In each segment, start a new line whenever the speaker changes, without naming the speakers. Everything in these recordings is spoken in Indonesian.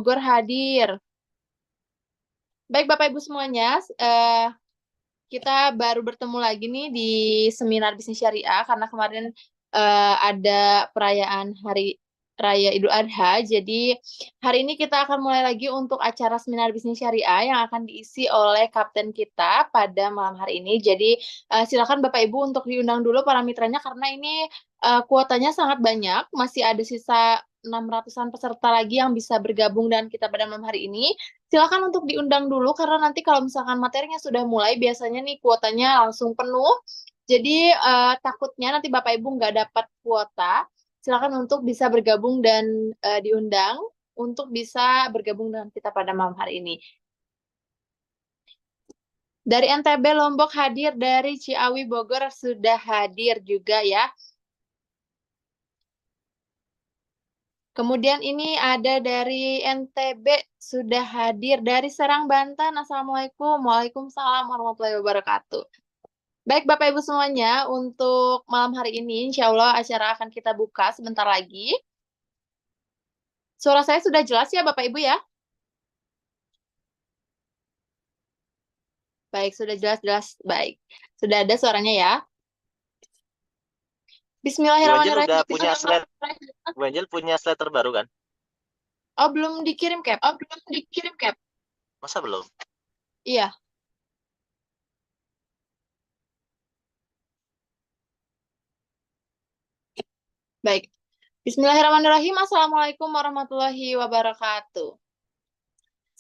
Bogor hadir. Baik Bapak Ibu semuanya, kita baru bertemu lagi nih di seminar bisnis syariah karena kemarin ada perayaan Hari Raya Idul Adha. Jadi hari ini kita akan mulai lagi untuk acara seminar bisnis syariah yang akan diisi oleh kapten kita pada malam hari ini. Jadi silakan Bapak Ibu untuk diundang dulu para mitranya karena ini kuotanya sangat banyak, masih ada sisa 600-an peserta lagi yang bisa bergabung dengan kita pada malam hari ini. Silakan untuk diundang dulu karena nanti kalau misalkan materinya sudah mulai biasanya nih kuotanya langsung penuh. Jadi takutnya nanti Bapak Ibu nggak dapat kuota. Silakan untuk bisa bergabung dan diundang untuk bisa bergabung dengan kita pada malam hari ini. Dari NTB Lombok hadir, dari Ciawi Bogor sudah hadir juga ya. Kemudian ini ada dari NTB sudah hadir, dari Serang Banten. Assalamualaikum. Waalaikumsalam warahmatullahi wabarakatuh. Baik Bapak Ibu semuanya, untuk malam hari ini insya Allah acara akan kita buka sebentar lagi. Suara saya sudah jelas ya Bapak Ibu ya? Baik, sudah jelas-jelas. Baik, sudah ada suaranya ya.
Bu Angel udah
Bismillahirrahmanirrahim.
punya slide, Bu Angel punya slide terbaru kan?
Oh, belum dikirim, Cap.
Masa belum?
Iya, baik. Bismillahirrahmanirrahim. Assalamualaikum warahmatullahi wabarakatuh.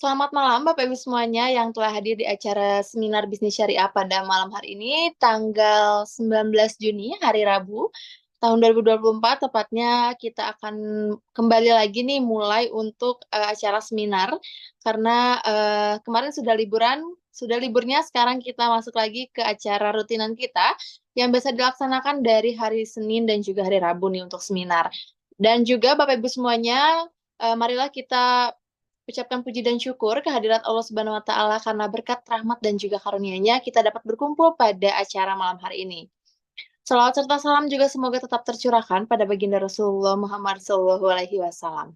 Selamat malam Bapak Ibu semuanya yang telah hadir di acara seminar bisnis syariah pada malam hari ini, tanggal 19 Juni, hari Rabu, tahun 2024, tepatnya kita akan kembali lagi nih mulai untuk acara seminar, karena kemarin sudah liburnya, sekarang kita masuk lagi ke acara rutinan kita, yang biasa dilaksanakan dari hari Senin dan juga hari Rabu nih untuk seminar. Dan juga Bapak Ibu semuanya, marilah kita ucapkan puji dan syukur kehadirat Allah Subhanahu wa taala karena berkat rahmat dan juga karunia-Nya kita dapat berkumpul pada acara malam hari ini. Salawat serta salam juga semoga tetap tercurahkan pada baginda Rasulullah Muhammad SAW.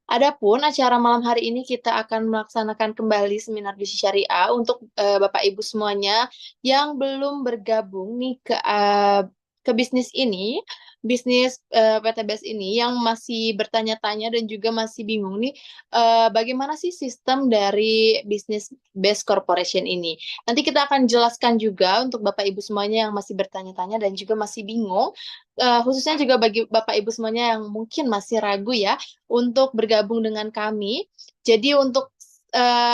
Adapun acara malam hari ini kita akan melaksanakan kembali seminar bisnis syariah untuk Bapak Ibu semuanya yang belum bergabung nih ke bisnis ini, bisnis PTBS ini yang masih bertanya-tanya dan juga masih bingung nih bagaimana sih sistem dari bisnis base corporation ini. Nanti kita akan jelaskan juga untuk Bapak Ibu semuanya yang masih bertanya-tanya dan juga masih bingung, khususnya juga bagi Bapak Ibu semuanya yang mungkin masih ragu ya untuk bergabung dengan kami. Jadi untuk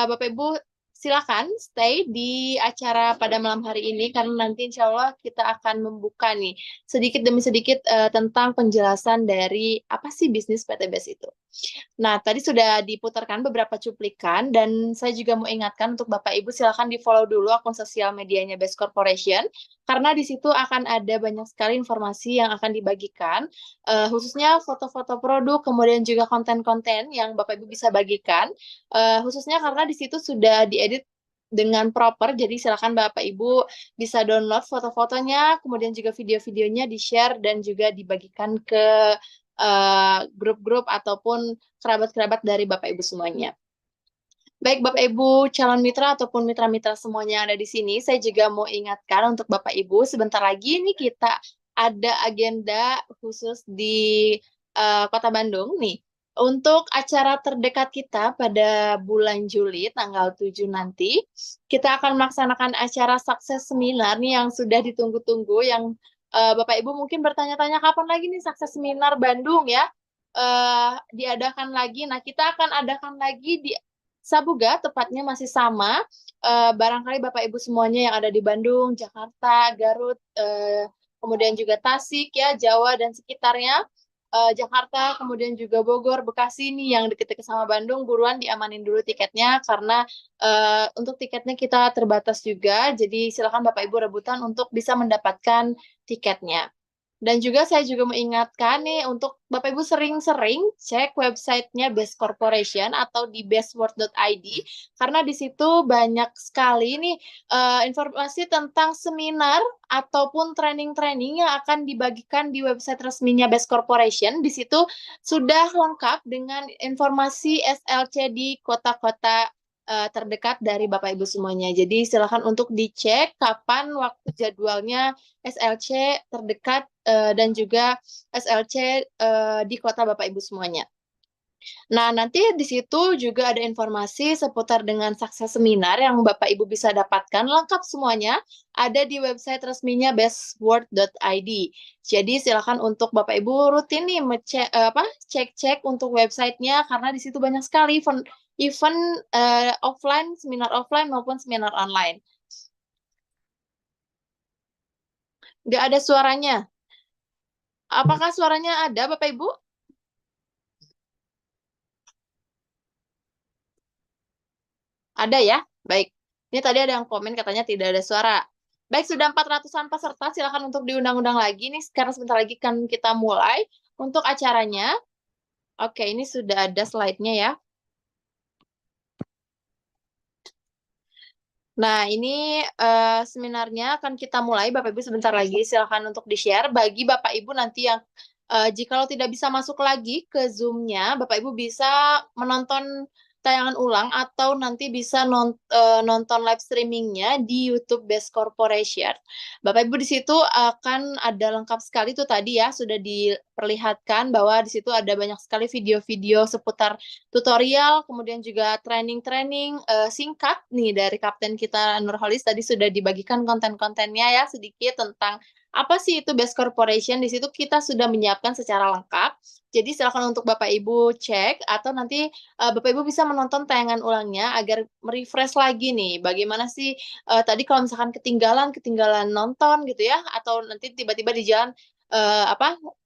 Bapak Ibu silakan stay di acara pada malam hari ini karena nanti insya Allah kita akan membuka nih sedikit demi sedikit tentang penjelasan dari apa sih bisnis PTBS itu. Nah, tadi sudah diputarkan beberapa cuplikan dan saya juga mau ingatkan untuk Bapak Ibu silakan di-follow dulu akun sosial medianya Best Corporation karena di situ akan ada banyak sekali informasi yang akan dibagikan, khususnya foto-foto produk, kemudian juga konten-konten yang Bapak Ibu bisa bagikan, khususnya karena di situ sudah diedit dengan proper, jadi silakan Bapak Ibu bisa download foto-fotonya, kemudian juga video-videonya di-share dan juga dibagikan ke grup-grup ataupun kerabat-kerabat dari Bapak Ibu semuanya. Baik Bapak Ibu calon mitra ataupun mitra-mitra semuanya yang ada di sini, saya juga mau ingatkan untuk Bapak Ibu, sebentar lagi nih kita ada agenda khusus di Kota Bandung nih. Untuk acara terdekat kita pada bulan Juli tanggal 7 nanti, kita akan melaksanakan acara sukses seminar nih yang sudah ditunggu-tunggu, yang Bapak Ibu mungkin bertanya-tanya kapan lagi nih sukses seminar Bandung ya diadakan lagi. Nah, kita akan adakan lagi di Sabuga, tepatnya masih sama. Barangkali Bapak Ibu semuanya yang ada di Bandung, Jakarta, Garut, kemudian juga Tasik ya, Jawa dan sekitarnya, Jakarta, kemudian juga Bogor, Bekasi nih yang deket-deket sama Bandung, buruan diamanin dulu tiketnya karena untuk tiketnya kita terbatas juga. Jadi silakan Bapak Ibu rebutan untuk bisa mendapatkan tiketnya. Dan juga saya juga mengingatkan nih untuk Bapak Ibu sering-sering cek websitenya Best Corporation atau di bestworld.id karena di situ banyak sekali nih informasi tentang seminar ataupun training-training yang akan dibagikan di website resminya Best Corporation. Di situ sudah lengkap dengan informasi SLC di kota-kota terdekat dari Bapak Ibu semuanya. Jadi silakan untuk dicek kapan waktu jadwalnya SLC terdekat dan juga SLC di kota Bapak Ibu semuanya. Nah, nanti di situ juga ada informasi seputar dengan sukses seminar yang Bapak Ibu bisa dapatkan lengkap semuanya ada di website resminya bestworld.id. Jadi silakan untuk Bapak Ibu rutin nih cek-cek untuk websitenya karena di situ banyak sekali event offline, seminar offline maupun seminar online. Nggak ada suaranya. Apakah suaranya ada, Bapak Ibu? Ada ya? Baik. Ini tadi ada yang komen katanya tidak ada suara. Baik, sudah 400-an peserta, silakan untuk diundang-undang lagi nih, karena sebentar lagi kan kita mulai untuk acaranya. Oke, ini sudah ada slide-nya ya. Nah, ini seminarnya akan kita mulai, Bapak Ibu sebentar lagi, silakan untuk di-share bagi Bapak Ibu nanti yang jikalau tidak bisa masuk lagi ke Zoom-nya, Bapak Ibu bisa menonton tayangan ulang atau nanti bisa nonton live streaming-nya di YouTube Best Corporation. Bapak Ibu di situ akan ada lengkap sekali tuh tadi ya, sudah diperlihatkan bahwa di situ ada banyak sekali video-video seputar tutorial, kemudian juga training-training singkat nih dari Kapten kita Nurholis tadi sudah dibagikan konten-kontennya ya sedikit tentang apa sih itu Best Corporation. Di situ kita sudah menyiapkan secara lengkap. Jadi silakan untuk Bapak Ibu cek atau nanti Bapak Ibu bisa menonton tayangan ulangnya agar merefresh lagi nih bagaimana sih tadi kalau misalkan ketinggalan nonton gitu ya atau nanti tiba-tiba di jalan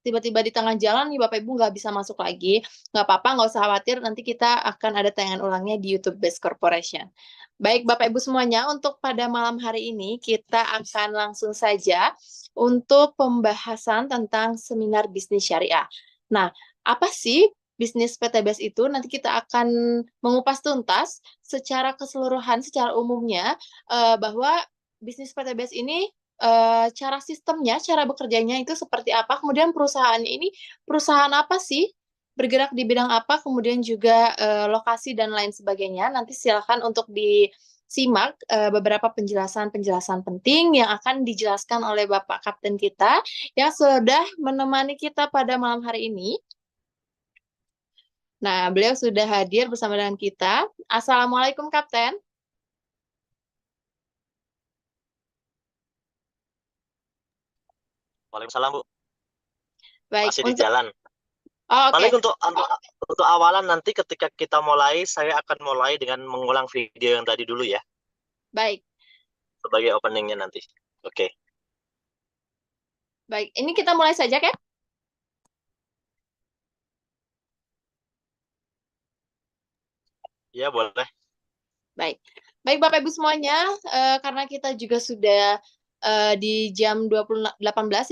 tiba-tiba di tengah jalan nih Bapak Ibu nggak bisa masuk lagi, nggak apa-apa, nggak usah khawatir, nanti kita akan ada tayangan ulangnya di YouTube Best Corporation. Baik Bapak Ibu semuanya, untuk pada malam hari ini kita akan langsung saja untuk pembahasan tentang seminar bisnis syariah. Nah, apa sih bisnis PTBS itu? Nanti kita akan mengupas tuntas secara keseluruhan, secara umumnya, bahwa bisnis PTBS ini cara sistemnya, cara bekerjanya itu seperti apa, kemudian perusahaannya ini perusahaan apa sih, bergerak di bidang apa, kemudian juga lokasi dan lain sebagainya. Nanti silakan untuk disimak beberapa penjelasan-penjelasan penting yang akan dijelaskan oleh Bapak Kapten kita yang sudah menemani kita pada malam hari ini. Nah, beliau sudah hadir bersama dengan kita. Assalamualaikum, Kapten.
Waalaikumsalam, Bu.
Baik,
Masih di jalan.
Oh, oke.
Paling untuk awalan nanti ketika kita mulai, saya akan mulai dengan mengulang video yang tadi dulu ya,
Baik.
sebagai openingnya nanti. Oke.
Baik, ini kita mulai saja, Kak?
Ya, boleh.
Baik. Baik, Bapak Ibu semuanya, karena kita juga sudah di jam 18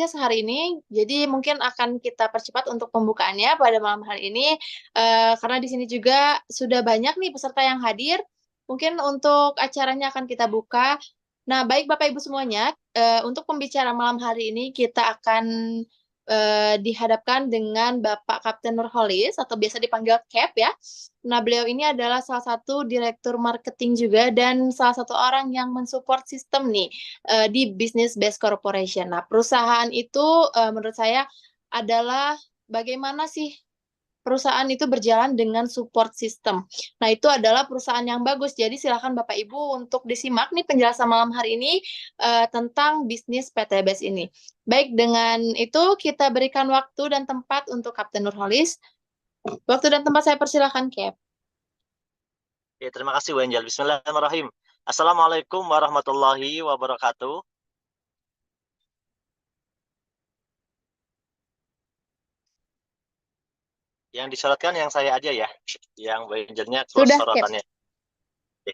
ya sehari ini, jadi mungkin akan kita percepat untuk pembukaannya pada malam hari ini, karena di sini juga sudah banyak nih peserta yang hadir, mungkin untuk acaranya akan kita buka. Nah, baik Bapak Ibu semuanya, untuk pembicara malam hari ini kita akan dihadapkan dengan Bapak Kapten Nurholis atau biasa dipanggil Cap ya. Nah, beliau ini adalah salah satu direktur marketing juga dan salah satu orang yang mensupport sistem nih di Business Best Corporation. Nah, perusahaan itu menurut saya adalah bagaimana sih perusahaan itu berjalan dengan support system. Nah, itu adalah perusahaan yang bagus. Jadi silakan Bapak Ibu untuk disimak nih penjelasan malam hari ini tentang bisnis PTBS ini. Baik, dengan itu kita berikan waktu dan tempat untuk Kapten Nurholis. Waktu dan tempat saya persilahkan, Cap.
Ya, terima kasih, Bu Angel. Bismillahirrahmanirrahim. Assalamualaikum warahmatullahi wabarakatuh. Yang disorotkan yang saya aja ya, yang Bu Angelnya close
Sudah, Cap.
sorotannya. Oke.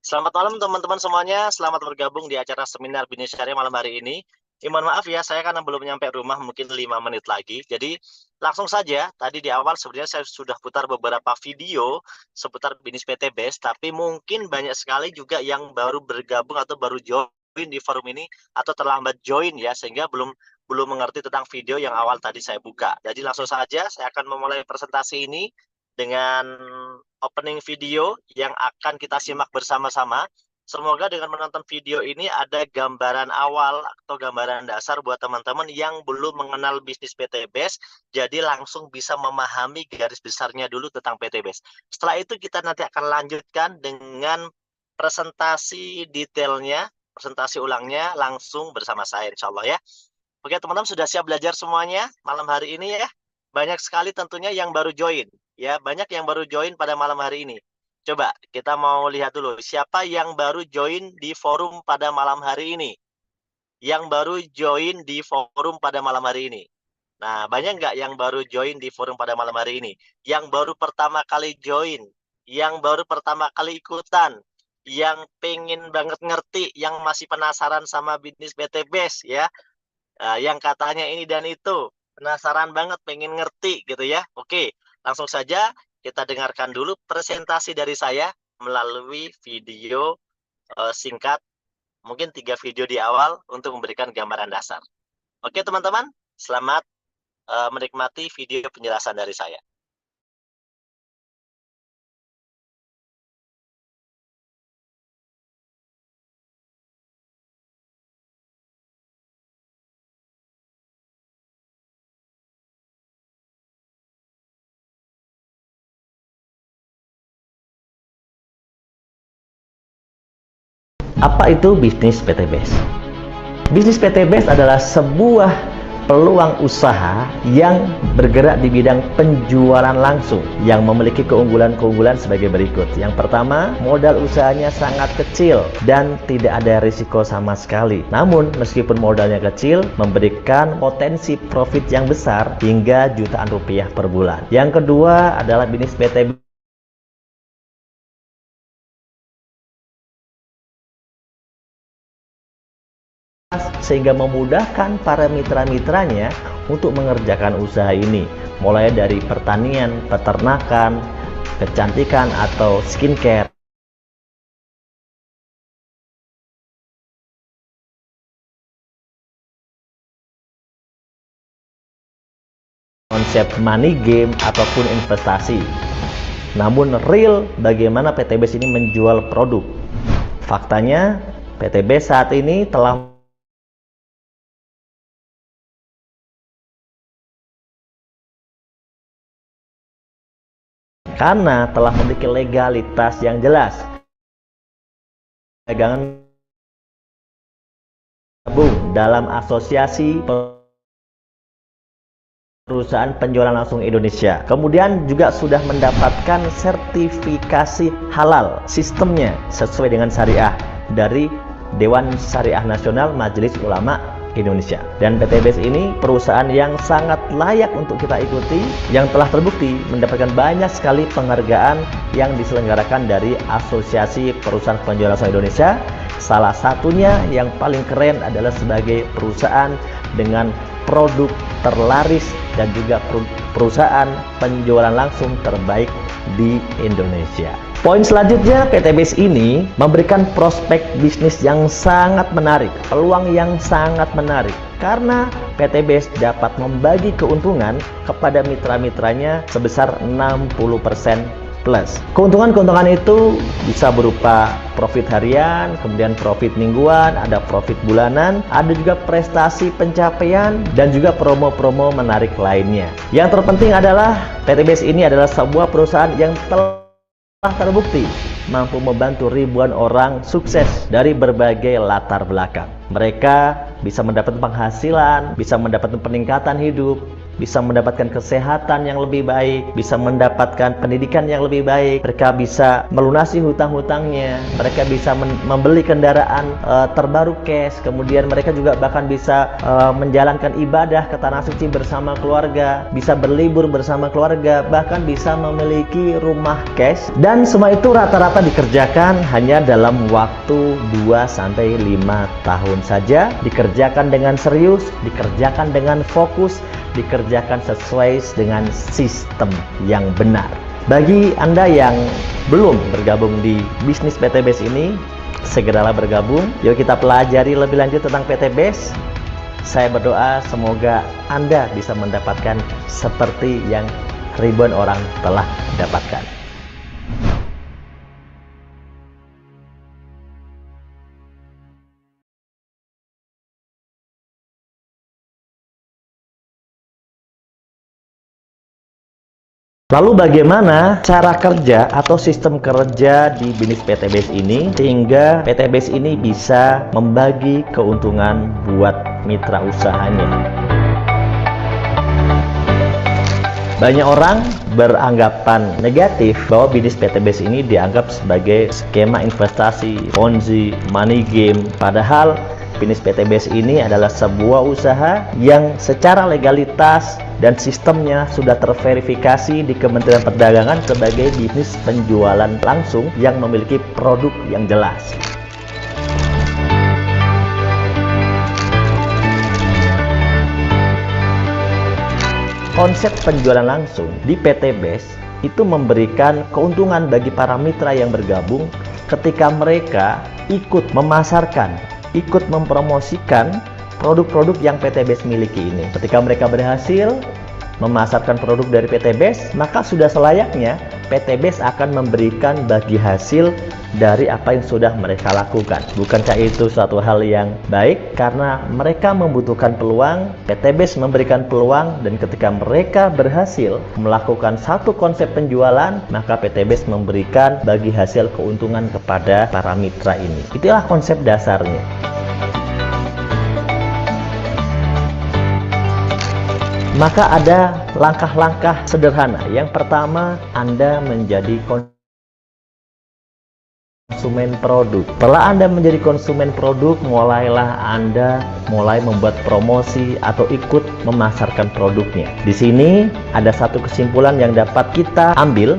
Selamat malam teman-teman semuanya, selamat bergabung di acara seminar bisnis syariah malam hari ini. Mohon maaf ya, saya karena belum nyampe rumah, mungkin 5 menit lagi. Jadi langsung saja, tadi di awal sebenarnya saya sudah putar beberapa video seputar bisnis PT Best, tapi mungkin banyak sekali juga yang baru bergabung atau baru join di forum ini atau terlambat join ya, sehingga belum belum mengerti tentang video yang awal tadi saya buka. Jadi langsung saja saya akan memulai presentasi ini dengan opening video yang akan kita simak bersama-sama. Semoga dengan menonton video ini ada gambaran awal atau gambaran dasar buat teman-teman yang belum mengenal bisnis PT Best, jadi langsung bisa memahami garis besarnya dulu tentang PT Best. Setelah itu kita nanti akan lanjutkan dengan presentasi detailnya, presentasi ulangnya langsung bersama saya insya Allah ya. Oke teman-teman, sudah siap belajar semuanya malam hari ini ya? Banyak sekali tentunya yang baru join, ya banyak yang baru join pada malam hari ini. Coba kita mau lihat dulu siapa yang baru join di forum pada malam hari ini. Yang baru join di forum pada malam hari ini. Nah, banyak nggak yang baru join di forum pada malam hari ini? Yang baru pertama kali join, yang baru pertama kali ikutan, yang pengen banget ngerti, yang masih penasaran sama bisnis PT Best ya. Yang katanya ini dan itu, penasaran banget, pengen ngerti gitu ya. Oke, langsung saja kita dengarkan dulu presentasi dari saya melalui video singkat, mungkin 3 video di awal untuk memberikan gambaran dasar. Oke teman-teman, selamat menikmati video penjelasan dari saya.
Apa itu bisnis PT Best? Bisnis PT Best adalah sebuah peluang usaha yang bergerak di bidang penjualan langsung yang memiliki keunggulan-keunggulan sebagai berikut. Yang pertama, modal usahanya sangat kecil dan tidak ada risiko sama sekali. Namun, meskipun modalnya kecil, memberikan potensi profit yang besar hingga jutaan rupiah per bulan. Yang kedua adalah bisnis PT Best sehingga memudahkan para mitra-mitranya untuk mengerjakan usaha ini, mulai dari pertanian, peternakan, kecantikan atau skincare. Konsep money game ataupun investasi. Namun real bagaimana PT Best ini menjual produk. Faktanya PT Best saat ini telah karena telah memiliki legalitas yang jelas. Dagangan gabung dalam asosiasi perusahaan penjualan langsung Indonesia. Kemudian juga sudah mendapatkan sertifikasi halal sistemnya sesuai dengan syariah dari Dewan Syariah Nasional Majelis Ulama Indonesia. Dan PT Best ini perusahaan yang sangat layak untuk kita ikuti, yang telah terbukti mendapatkan banyak sekali penghargaan yang diselenggarakan dari Asosiasi Perusahaan Penjualan Langsung Indonesia. Salah satunya yang paling keren adalah sebagai perusahaan dengan produk terlaris dan juga perusahaan penjualan langsung terbaik di Indonesia. Poin selanjutnya, PT Best ini memberikan prospek bisnis yang sangat menarik, peluang yang sangat menarik, karena PT Best dapat membagi keuntungan kepada mitra-mitranya sebesar 60% plus. Keuntungan-keuntungan itu bisa berupa profit harian, kemudian profit mingguan, ada profit bulanan, ada juga prestasi pencapaian, dan juga promo-promo menarik lainnya. Yang terpenting adalah PT Best ini adalah sebuah perusahaan yang telah terbukti mampu membantu ribuan orang sukses dari berbagai latar belakang. Mereka bisa mendapatkan penghasilan, bisa mendapatkan peningkatan hidup, bisa mendapatkan kesehatan yang lebih baik, bisa mendapatkan pendidikan yang lebih baik, mereka bisa melunasi hutang-hutangnya, mereka bisa membeli kendaraan terbaru cash, kemudian mereka juga bahkan bisa menjalankan ibadah ke tanah suci bersama keluarga, bisa berlibur bersama keluarga, bahkan bisa memiliki rumah cash. Dan semua itu rata-rata dikerjakan hanya dalam waktu 2-5 tahun saja, dikerjakan dengan serius, dikerjakan dengan fokus, dikerjakan sesuai dengan sistem yang benar. Bagi Anda yang belum bergabung di bisnis PTBase ini, segeralah bergabung. Yuk kita pelajari lebih lanjut tentang PTBase. Saya berdoa semoga Anda bisa mendapatkan seperti yang ribuan orang telah dapatkan. Lalu bagaimana cara kerja atau sistem kerja di bisnis PTBase ini sehingga PTBase ini bisa membagi keuntungan buat mitra usahanya? Banyak orang beranggapan negatif bahwa bisnis PTBase ini dianggap sebagai skema investasi, ponzi, money game. Padahal bisnis PTBase ini adalah sebuah usaha yang secara legalitas dan sistemnya sudah terverifikasi di Kementerian Perdagangan sebagai bisnis penjualan langsung yang memiliki produk yang jelas. Konsep penjualan langsung di PTBase itu memberikan keuntungan bagi para mitra yang bergabung ketika mereka ikut memasarkan, ikut mempromosikan produk-produk yang PTBase miliki ini. Ketika mereka berhasil memasarkan produk dari PTBase, maka sudah selayaknya PTBase akan memberikan bagi hasil dari apa yang sudah mereka lakukan. Bukankah itu suatu hal yang baik? Karena mereka membutuhkan peluang, PTBase memberikan peluang, dan ketika mereka berhasil melakukan satu konsep penjualan, maka PTBase memberikan bagi hasil keuntungan kepada para mitra ini. Itulah konsep dasarnya. Maka ada langkah-langkah sederhana. Yang pertama, Anda menjadi konsumen produk. Setelah Anda menjadi konsumen produk, mulailah Anda membuat promosi atau ikut memasarkan produknya. Di sini ada satu kesimpulan yang dapat kita ambil,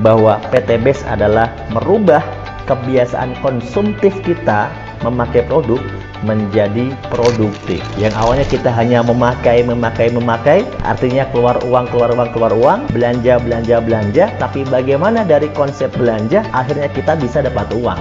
bahwa PTBase adalah merubah kebiasaan konsumtif kita memakai produk menjadi produktif. Yang awalnya kita hanya memakai, artinya keluar uang, belanja, tapi bagaimana dari konsep belanja akhirnya kita bisa dapat uang.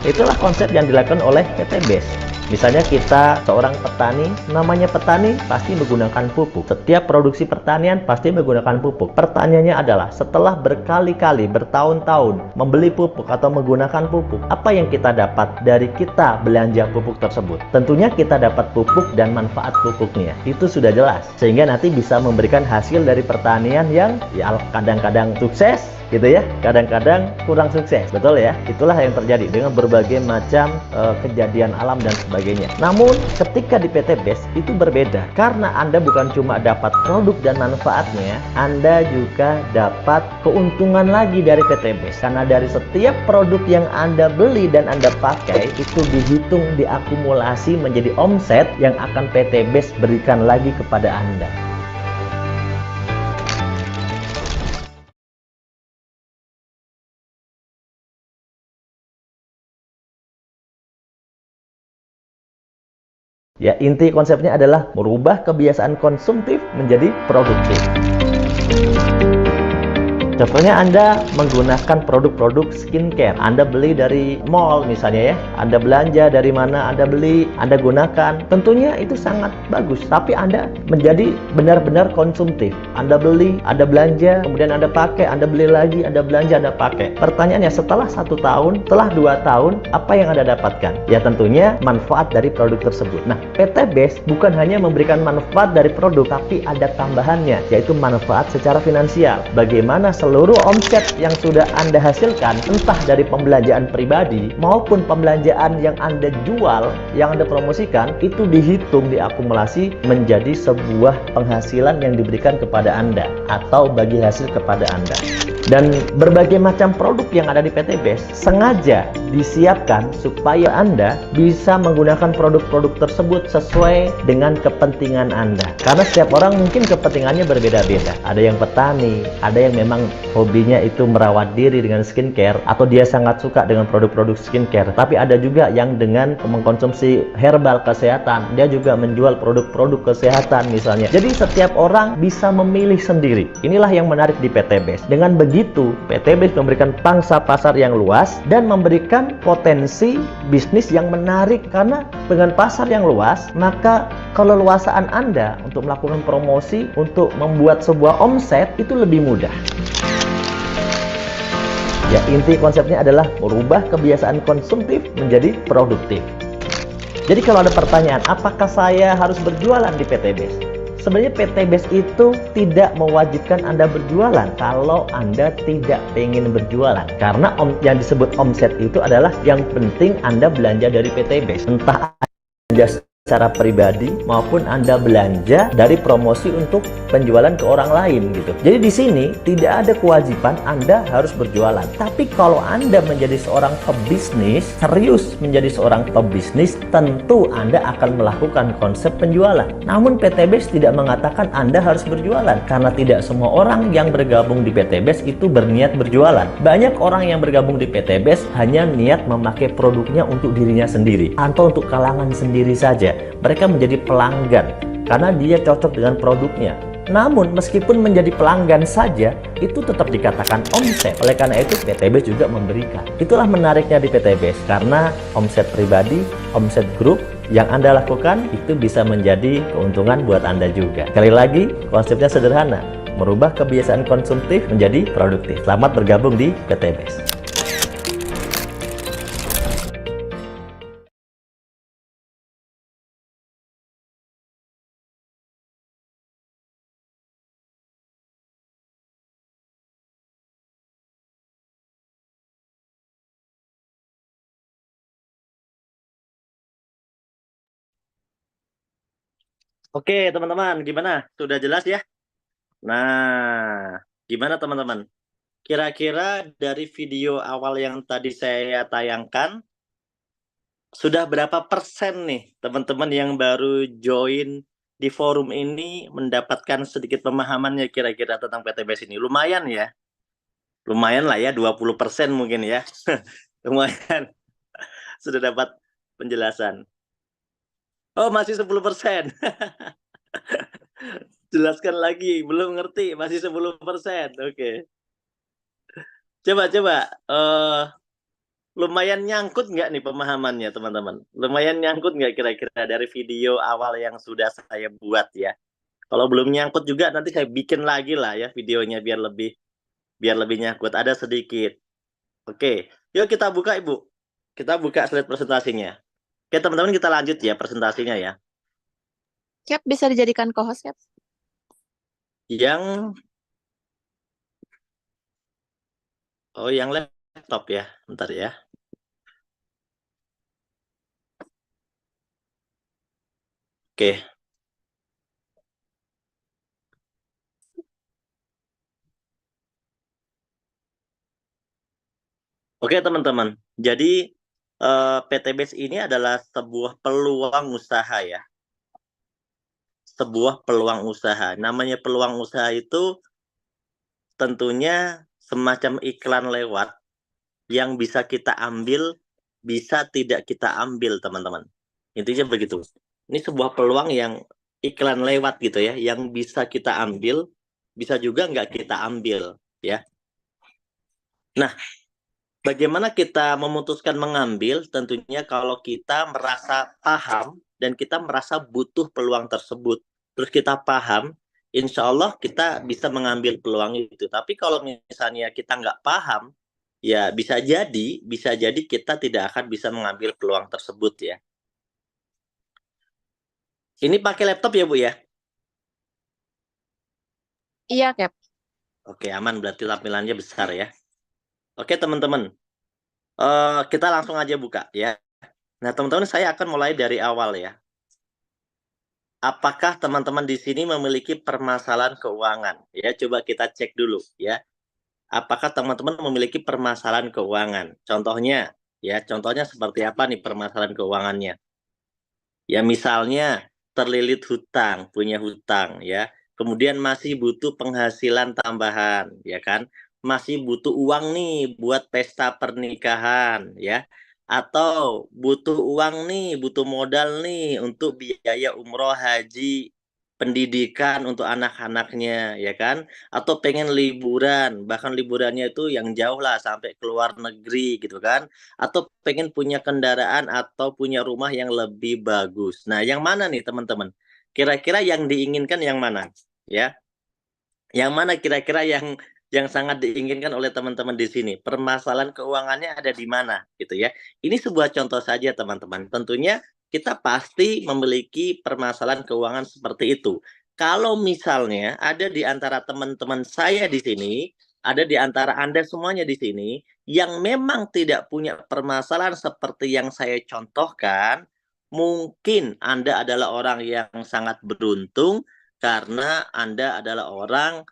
Itulah konsep yang dilakukan oleh PTBase. Misalnya kita seorang petani, namanya petani pasti menggunakan pupuk. Setiap produksi pertanian pasti menggunakan pupuk. Pertanyaannya adalah, setelah berkali-kali, bertahun-tahun membeli pupuk atau menggunakan pupuk, apa yang kita dapat dari kita belanja pupuk tersebut? Tentunya kita dapat pupuk dan manfaat pupuknya. Itu sudah jelas. Sehingga nanti bisa memberikan hasil dari pertanian yang ya kadang-kadang sukses, gitu ya, kadang-kadang kurang sukses, betul ya. Itulah yang terjadi dengan berbagai macam kejadian alam dan sebagainya. Namun ketika di PTBase itu berbeda, karena Anda bukan cuma dapat produk dan manfaatnya, Anda juga dapat keuntungan lagi dari PTBase. Karena dari setiap produk yang Anda beli dan Anda pakai itu dihitung, diakumulasi menjadi omset yang akan PTBase berikan lagi kepada Anda. Ya, inti konsepnya adalah merubah kebiasaan konsumtif menjadi produktif. Contohnya Anda menggunakan produk-produk skincare. Anda beli dari mall misalnya ya. Anda belanja dari mana Anda beli, Anda gunakan. Tentunya itu sangat bagus. Tapi Anda menjadi benar-benar konsumtif. Anda beli, Anda belanja, kemudian Anda pakai, Anda beli lagi, Anda belanja, Anda pakai. Pertanyaannya, setelah 1 tahun, setelah 2 tahun, apa yang Anda dapatkan? Ya tentunya manfaat dari produk tersebut. Nah, PTBase bukan hanya memberikan manfaat dari produk, tapi ada tambahannya, yaitu manfaat secara finansial. Bagaimana seluruh omset yang sudah Anda hasilkan, entah dari pembelanjaan pribadi maupun pembelanjaan yang Anda jual, yang Anda promosikan, itu dihitung, diakumulasi menjadi sebuah penghasilan yang diberikan kepada Anda atau bagi hasil kepada Anda. Dan berbagai macam produk yang ada di PT BEST sengaja disiapkan supaya Anda bisa menggunakan produk-produk tersebut sesuai dengan kepentingan Anda. Karena setiap orang mungkin kepentingannya berbeda-beda. Ada yang petani, ada yang memang hobinya itu merawat diri dengan skincare, atau dia sangat suka dengan produk-produk skincare. Tapi ada juga yang dengan mengkonsumsi herbal kesehatan, dia juga menjual produk-produk kesehatan misalnya. Jadi setiap orang bisa memilih sendiri. Inilah yang menarik di PT BEST. Dengan begitu, PT BEST memberikan pangsa pasar yang luas dan memberikan potensi bisnis yang menarik. Karena dengan pasar yang luas, maka keleluasaan Anda untuk melakukan promosi, untuk membuat sebuah omset itu lebih mudah. Ya, inti konsepnya adalah merubah kebiasaan konsumtif menjadi produktif. Jadi kalau ada pertanyaan, apakah saya harus berjualan di PT BEST? Sebenarnya PT BEST itu tidak mewajibkan Anda berjualan kalau Anda tidak pengen berjualan. Karena yang disebut omset itu adalah yang penting Anda belanja dari PT BEST. Entah Anda secara pribadi maupun Anda belanja dari promosi untuk penjualan ke orang lain gitu. Jadi di sini tidak ada kewajiban Anda harus berjualan. Tapi kalau Anda menjadi seorang pebisnis, serius menjadi seorang pebisnis, tentu Anda akan melakukan konsep penjualan. Namun PT BEST tidak mengatakan Anda harus berjualan, karena tidak semua orang yang bergabung di PT BEST itu berniat berjualan. Banyak orang yang bergabung di PT BEST hanya niat memakai produknya untuk dirinya sendiri atau untuk kalangan sendiri saja. Mereka menjadi pelanggan karena dia cocok dengan produknya. Namun meskipun menjadi pelanggan saja, itu tetap dikatakan omset. Oleh karena itu PT BEST juga memberikan. Itulah menariknya di PT BEST, karena omset pribadi, omset grup yang Anda lakukan itu bisa menjadi keuntungan buat Anda juga. Sekali lagi, konsepnya sederhana, merubah kebiasaan konsumtif menjadi produktif. Selamat bergabung di PT BEST. Oke, teman-teman, gimana? Sudah jelas ya? Nah, gimana teman-teman? Kira-kira dari video awal yang tadi saya tayangkan, sudah berapa persen nih teman-teman yang baru join di forum ini mendapatkan sedikit pemahamannya kira-kira tentang PT BEST ini? Lumayan ya? Lumayan lah ya, 20% mungkin ya. Lumayan, sudah dapat penjelasan. Oh, masih 10%. Jelaskan lagi, belum ngerti, masih 10%. Oke. Coba-coba, lumayan nyangkut nggak nih pemahamannya, teman-teman? Lumayan nyangkut nggak kira-kira dari video awal yang sudah saya buat ya? Kalau belum nyangkut juga, nanti saya bikin lagi lah ya videonya biar lebih nyangkut. Ada sedikit. Oke, yuk kita buka, Ibu. Kita buka slide presentasinya. Oke, teman-teman, kita lanjut ya presentasinya ya.
Cap, bisa dijadikan co-host, Cap?
Yang yang laptop ya, bentar ya. Oke. Oke, teman-teman. Jadi PT BEST ini adalah sebuah peluang usaha ya. Sebuah peluang usaha. Namanya peluang usaha itu tentunya semacam iklan lewat yang bisa kita ambil, bisa tidak kita ambil, teman-teman. Intinya begitu. Ini sebuah peluang yang iklan lewat gitu ya, yang bisa kita ambil, bisa juga nggak kita ambil ya. Nah, bagaimana kita memutuskan mengambil? Tentunya kalau kita merasa paham dan kita merasa butuh peluang tersebut, terus kita paham, insya Allah kita bisa mengambil peluang itu. Tapi kalau misalnya kita nggak paham, ya bisa jadi kita tidak akan bisa mengambil peluang tersebut ya. Ini pakai laptop ya, Bu ya?
Iya, Cap.
Oke, aman berarti tampilannya besar ya. Oke, teman-teman. Kita langsung aja buka ya. Nah, teman-teman, saya akan mulai dari awal ya. Apakah teman-teman di sini memiliki permasalahan keuangan? Ya, coba kita cek dulu ya. Apakah teman-teman memiliki permasalahan keuangan? Contohnya, ya, contohnya seperti apa nih permasalahan keuangannya? Ya, misalnya terlilit hutang, punya hutang ya. Kemudian masih butuh penghasilan tambahan, ya kan? Masih butuh uang nih buat pesta pernikahan, ya. Atau butuh uang nih, butuh modal nih untuk biaya umroh, haji, pendidikan untuk anak-anaknya, ya kan? Atau pengen liburan, bahkan liburannya itu yang jauh lah sampai ke luar negeri gitu kan? Atau pengen punya kendaraan atau punya rumah yang lebih bagus. Nah, yang mana nih teman-teman? Kira-kira yang diinginkan yang mana? Ya, yang mana kira-kira yang sangat diinginkan oleh teman-teman di sini? Permasalahan keuangannya ada di mana, gitu ya? Ini sebuah contoh saja, teman-teman. Tentunya kita pasti memiliki permasalahan keuangan seperti itu. Kalau misalnya ada di antara teman-teman saya di sini, ada di antara Anda semuanya di sini, yang memang tidak punya permasalahan seperti yang saya contohkan, mungkin Anda adalah orang yang sangat beruntung karena Anda adalah orang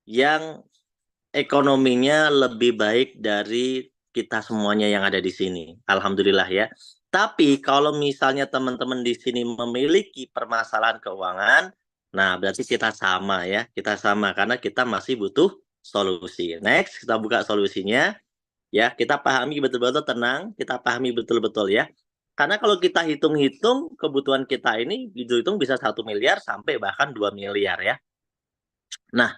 yang ekonominya lebih baik dari kita semuanya yang ada di sini. Alhamdulillah ya. Tapi kalau misalnya teman-teman di sini memiliki permasalahan keuangan, nah berarti kita sama ya. Kita sama karena kita masih butuh solusi. Next, kita buka solusinya. Ya, kita pahami betul-betul, tenang, kita pahami betul-betul ya. Karena kalau kita hitung-hitung kebutuhan kita ini hitung bisa 1 miliar sampai bahkan 2 miliar ya. Nah,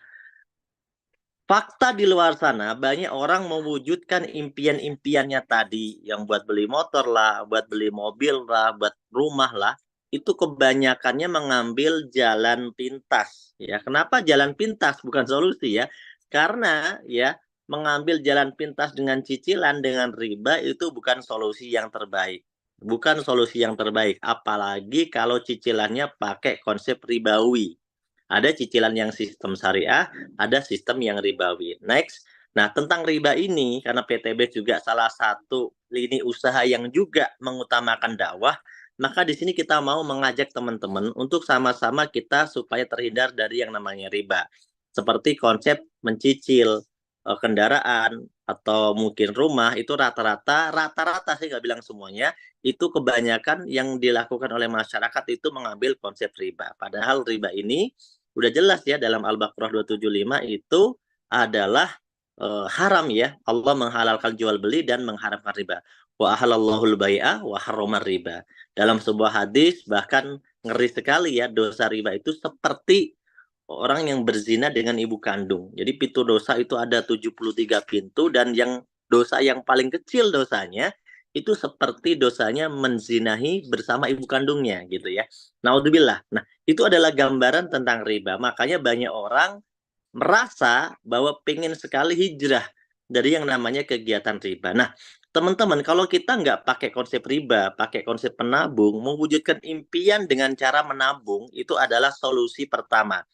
fakta di luar sana banyak orang mewujudkan impian-impiannya tadi yang buat beli motor lah, buat beli mobil lah, buat rumah lah, itu kebanyakannya mengambil jalan pintas ya. Kenapa jalan pintas bukan solusi ya? Karena ya mengambil jalan pintas dengan cicilan dengan riba itu bukan solusi yang terbaik. Bukan solusi yang terbaik, apalagi kalau cicilannya pakai konsep ribawi. Ada cicilan yang sistem syariah, ada sistem yang ribawi. Next. Nah, tentang riba ini, karena PTB juga salah satu lini usaha yang juga mengutamakan dakwah, maka di sini kita mau mengajak teman-teman untuk sama-sama kita supaya terhindar dari yang namanya riba. Seperti konsep mencicil kendaraan atau mungkin rumah itu rata-rata sih nggak bilang semuanya, itu kebanyakan yang dilakukan oleh masyarakat itu mengambil konsep riba. Padahal riba ini udah jelas ya dalam Al-Baqarah 275 itu adalah haram ya. Allah menghalalkan jual beli dan mengharamkan riba. Wa ahalallahul bai'a wa harramar riba. Dalam sebuah hadis bahkan ngeri sekali ya, dosa riba itu seperti orang yang berzina dengan ibu kandung. Jadi pintu dosa itu ada 73 pintu dan yang dosa yang paling kecil dosanya itu seperti dosanya menzinahi bersama ibu kandungnya gitu ya. Naudzubillah. Nah, itu adalah gambaran tentang riba. Makanya banyak orang merasa bahwa pengen sekali hijrah dari yang namanya kegiatan riba. Nah, teman-teman, kalau kita nggak pakai konsep riba, pakai konsep penabung, mewujudkan impian dengan cara menabung, itu adalah solusi pertama.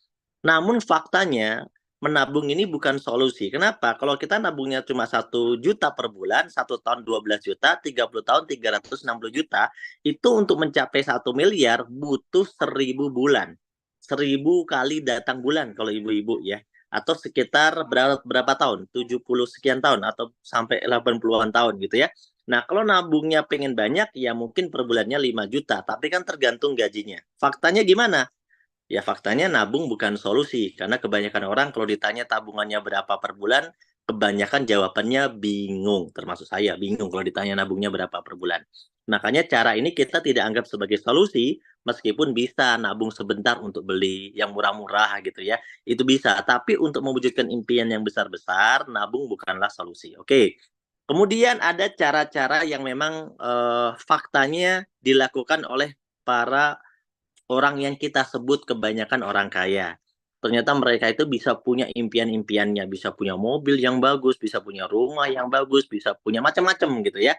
Namun faktanya menabung ini bukan solusi. Kenapa? Kalau kita nabungnya cuma 1 juta per bulan, 1 tahun 12 juta, 30 tahun 360 juta, itu untuk mencapai 1 miliar butuh 1000 bulan. 1000 kali datang bulan kalau ibu-ibu ya. Atau sekitar berapa tahun? 70 sekian tahun atau sampai 80-an tahun gitu ya. Nah, kalau nabungnya pengen banyak, ya mungkin per bulannya 5 juta. Tapi kan tergantung gajinya. Faktanya gimana? Ya faktanya nabung bukan solusi, karena kebanyakan orang kalau ditanya tabungannya berapa per bulan, kebanyakan jawabannya bingung, termasuk saya bingung kalau ditanya nabungnya berapa per bulan. Makanya cara ini kita tidak anggap sebagai solusi, meskipun bisa nabung sebentar untuk beli yang murah-murah gitu ya, itu bisa. Tapi untuk mewujudkan impian yang besar-besar, nabung bukanlah solusi. Oke. Kemudian ada cara-cara yang memang faktanya dilakukan oleh para orang yang kita sebut kebanyakan orang kaya. Ternyata mereka itu bisa punya impian-impiannya, bisa punya mobil yang bagus, bisa punya rumah yang bagus, bisa punya macam-macam gitu ya.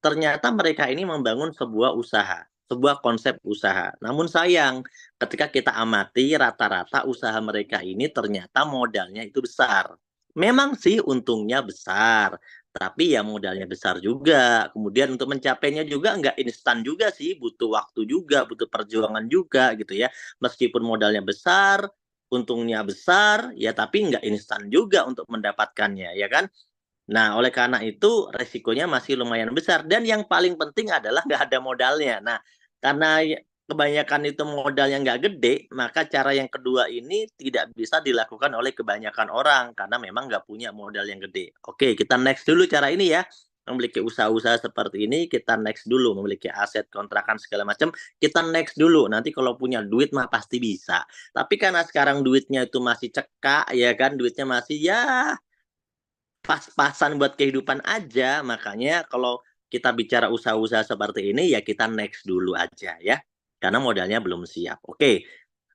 Ternyata mereka ini membangun sebuah usaha. sebuah konsep usaha. Namun sayang, ketika kita amati rata-rata usaha mereka ini ternyata modalnya itu besar. Memang sih untungnya besar, tapi ya modalnya besar juga. Kemudian untuk mencapainya juga nggak instan juga sih, butuh waktu juga, butuh perjuangan juga gitu ya. Meskipun modalnya besar, untungnya besar, ya tapi nggak instan juga untuk mendapatkannya, ya kan? Nah, oleh karena itu resikonya masih lumayan besar dan yang paling penting adalah nggak ada modalnya. Nah, karena kebanyakan itu modalnya nggak gede, maka cara yang kedua ini tidak bisa dilakukan oleh kebanyakan orang karena memang nggak punya modal yang gede. Oke, kita next dulu cara ini ya. Memiliki usaha-usaha seperti ini, kita next dulu. Memiliki aset, kontrakan, segala macam, kita next dulu. Nanti kalau punya duit mah pasti bisa. Tapi karena sekarang duitnya itu masih cekak, ya kan, duitnya masih ya pas-pasan buat kehidupan aja, makanya kalau kita bicara usaha-usaha seperti ini ya kita next dulu aja ya, karena modalnya belum siap. Oke,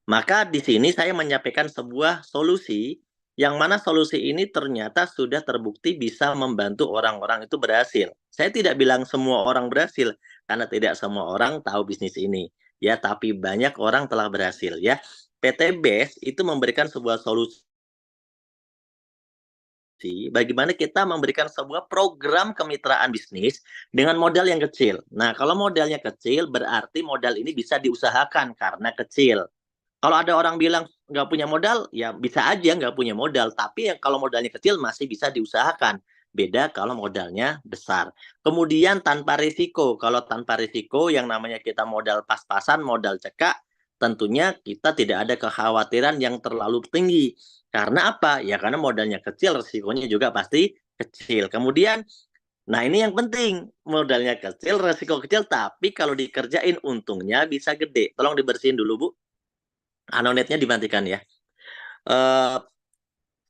maka di sini saya menyampaikan sebuah solusi yang mana solusi ini ternyata sudah terbukti bisa membantu orang-orang itu berhasil. Saya tidak bilang semua orang berhasil karena tidak semua orang tahu bisnis ini ya, tapi banyak orang telah berhasil ya. PT Best itu memberikan sebuah solusi bagaimana kita memberikan sebuah program kemitraan bisnis dengan modal yang kecil. Nah, kalau modalnya kecil berarti modal ini bisa diusahakan karena kecil. Kalau ada orang bilang nggak punya modal, ya bisa aja nggak punya modal. Tapi ya kalau modalnya kecil masih bisa diusahakan. Beda kalau modalnya besar. Kemudian tanpa risiko. Kalau tanpa risiko yang namanya kita modal pas-pasan, modal cekak, tentunya kita tidak ada kekhawatiran yang terlalu tinggi. Karena apa? Ya karena modalnya kecil, risikonya juga pasti kecil. Kemudian, nah ini yang penting, modalnya kecil, risiko kecil, tapi kalau dikerjain untungnya bisa gede. Tolong dibersihin dulu, Bu. Anonetnya dimatikan ya. Eh,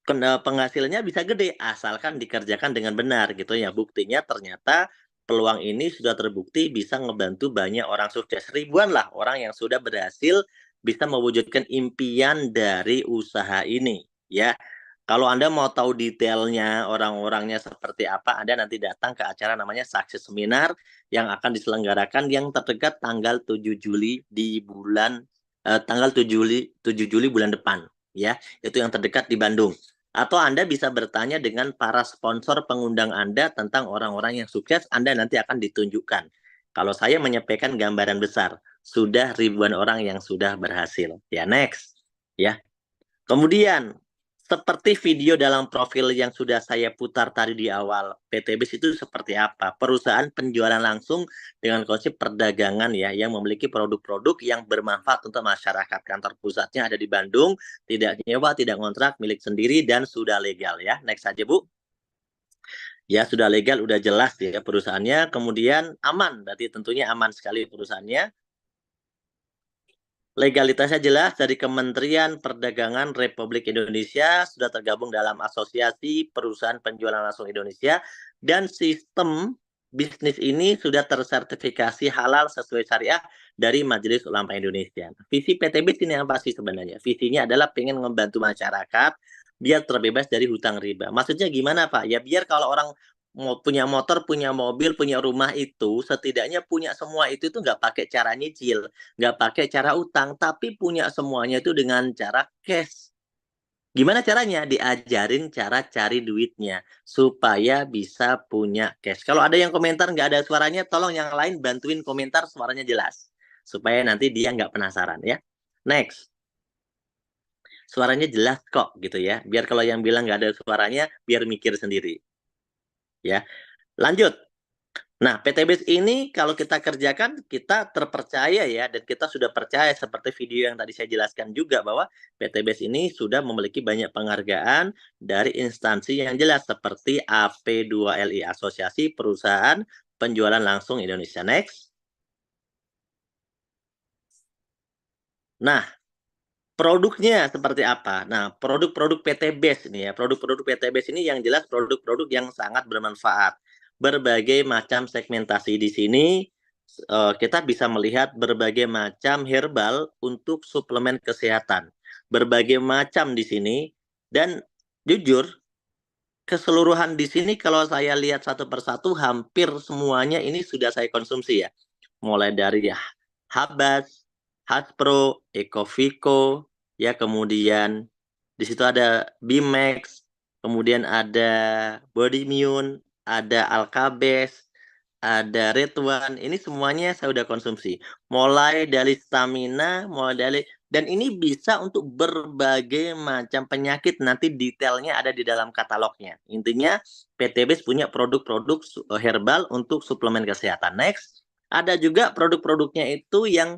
Penghasilannya bisa gede asalkan dikerjakan dengan benar gitu ya. Buktinya ternyata peluang ini sudah terbukti bisa ngebantu banyak orang sukses. Ribuan lah orang yang sudah berhasil bisa mewujudkan impian dari usaha ini ya. Kalau Anda mau tahu detailnya orang-orangnya seperti apa, Anda nanti datang ke acara namanya Success Seminar yang akan diselenggarakan yang terdekat tanggal 7 Juli di bulan tanggal 7 Juli bulan depan ya. Itu yang terdekat di Bandung. Atau Anda bisa bertanya dengan para sponsor pengundang Anda tentang orang-orang yang sukses, Anda nanti akan ditunjukkan. Kalau saya menyampaikan gambaran besar, sudah ribuan orang yang sudah berhasil. Ya, next. Ya. Kemudian, seperti video dalam profil yang sudah saya putar tadi di awal, PT BIS itu seperti apa? Perusahaan penjualan langsung dengan konsep perdagangan ya, yang memiliki produk-produk yang bermanfaat untuk masyarakat. Kantor pusatnya ada di Bandung, tidak nyewa, tidak kontrak, milik sendiri, dan sudah legal ya. Next saja Bu. Ya sudah legal, udah jelas ya perusahaannya. Kemudian aman, berarti tentunya aman sekali perusahaannya. Legalitasnya jelas dari Kementerian Perdagangan Republik Indonesia, sudah tergabung dalam Asosiasi Perusahaan Penjualan Langsung Indonesia, dan sistem bisnis ini sudah tersertifikasi halal sesuai syariah dari Majelis Ulama Indonesia. Visi PTB ini apa sih sebenarnya? Visinya adalah pengen membantu masyarakat biar terbebas dari hutang riba. Maksudnya gimana Pak? Ya biar kalau orang mau punya motor, punya mobil, punya rumah itu setidaknya punya semua itu tuh nggak pakai cara nyicil, nggak pakai cara utang, tapi punya semuanya itu dengan cara cash. Gimana caranya? Diajarin cara cari duitnya supaya bisa punya cash. Kalau ada yang komentar nggak ada suaranya, tolong yang lain bantuin komentar suaranya jelas supaya nanti dia nggak penasaran ya. Next, suaranya jelas kok gitu ya. Biar kalau yang bilang nggak ada suaranya, biar mikir sendiri ya. Lanjut. Nah, PTBS ini kalau kita kerjakan, kita terpercaya ya, dan kita sudah percaya seperti video yang tadi saya jelaskan juga bahwa PTBS ini sudah memiliki banyak penghargaan dari instansi yang jelas seperti AP2LI, Asosiasi Perusahaan Penjualan Langsung Indonesia. Next. Nah, produknya seperti apa? Nah, produk-produk PTBS ini ya, produk-produk PTBS ini yang jelas produk-produk yang sangat bermanfaat. Berbagai macam segmentasi di sini kita bisa melihat berbagai macam herbal untuk suplemen kesehatan. Berbagai macam di sini dan jujur keseluruhan di sini kalau saya lihat satu persatu hampir semuanya ini sudah saya konsumsi ya. Mulai dari ya Habas, Haspro, Ecovico, ya kemudian di situ ada Bimax, kemudian ada Bodymune, ada Alkabes, ada Red One. Ini semuanya saya udah konsumsi. Mulai dari stamina, mulai dari dan ini bisa untuk berbagai macam penyakit. Nanti detailnya ada di dalam katalognya. Intinya PTBes punya produk-produk herbal untuk suplemen kesehatan. Next, ada juga produk-produknya itu yang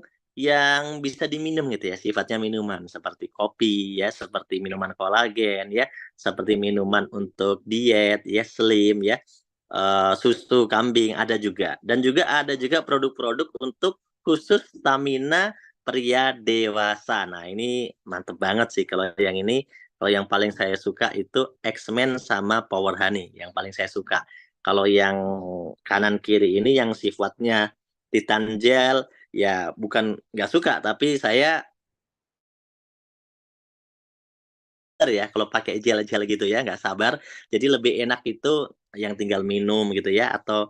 bisa diminum gitu ya, sifatnya minuman seperti kopi ya, seperti minuman kolagen ya, seperti minuman untuk diet ya, slim ya, susu kambing ada juga. Dan juga ada juga produk-produk untuk khusus stamina pria dewasa. Nah, ini mantep banget sih kalau yang ini. Kalau yang paling saya suka itu X-Men sama Power Honey, yang paling saya suka. Kalau yang kanan kiri ini yang sifatnya Titan Gel, ya bukan nggak suka, tapi saya ya kalau pakai gel-gel gitu ya, nggak sabar. Jadi lebih enak itu yang tinggal minum gitu ya, atau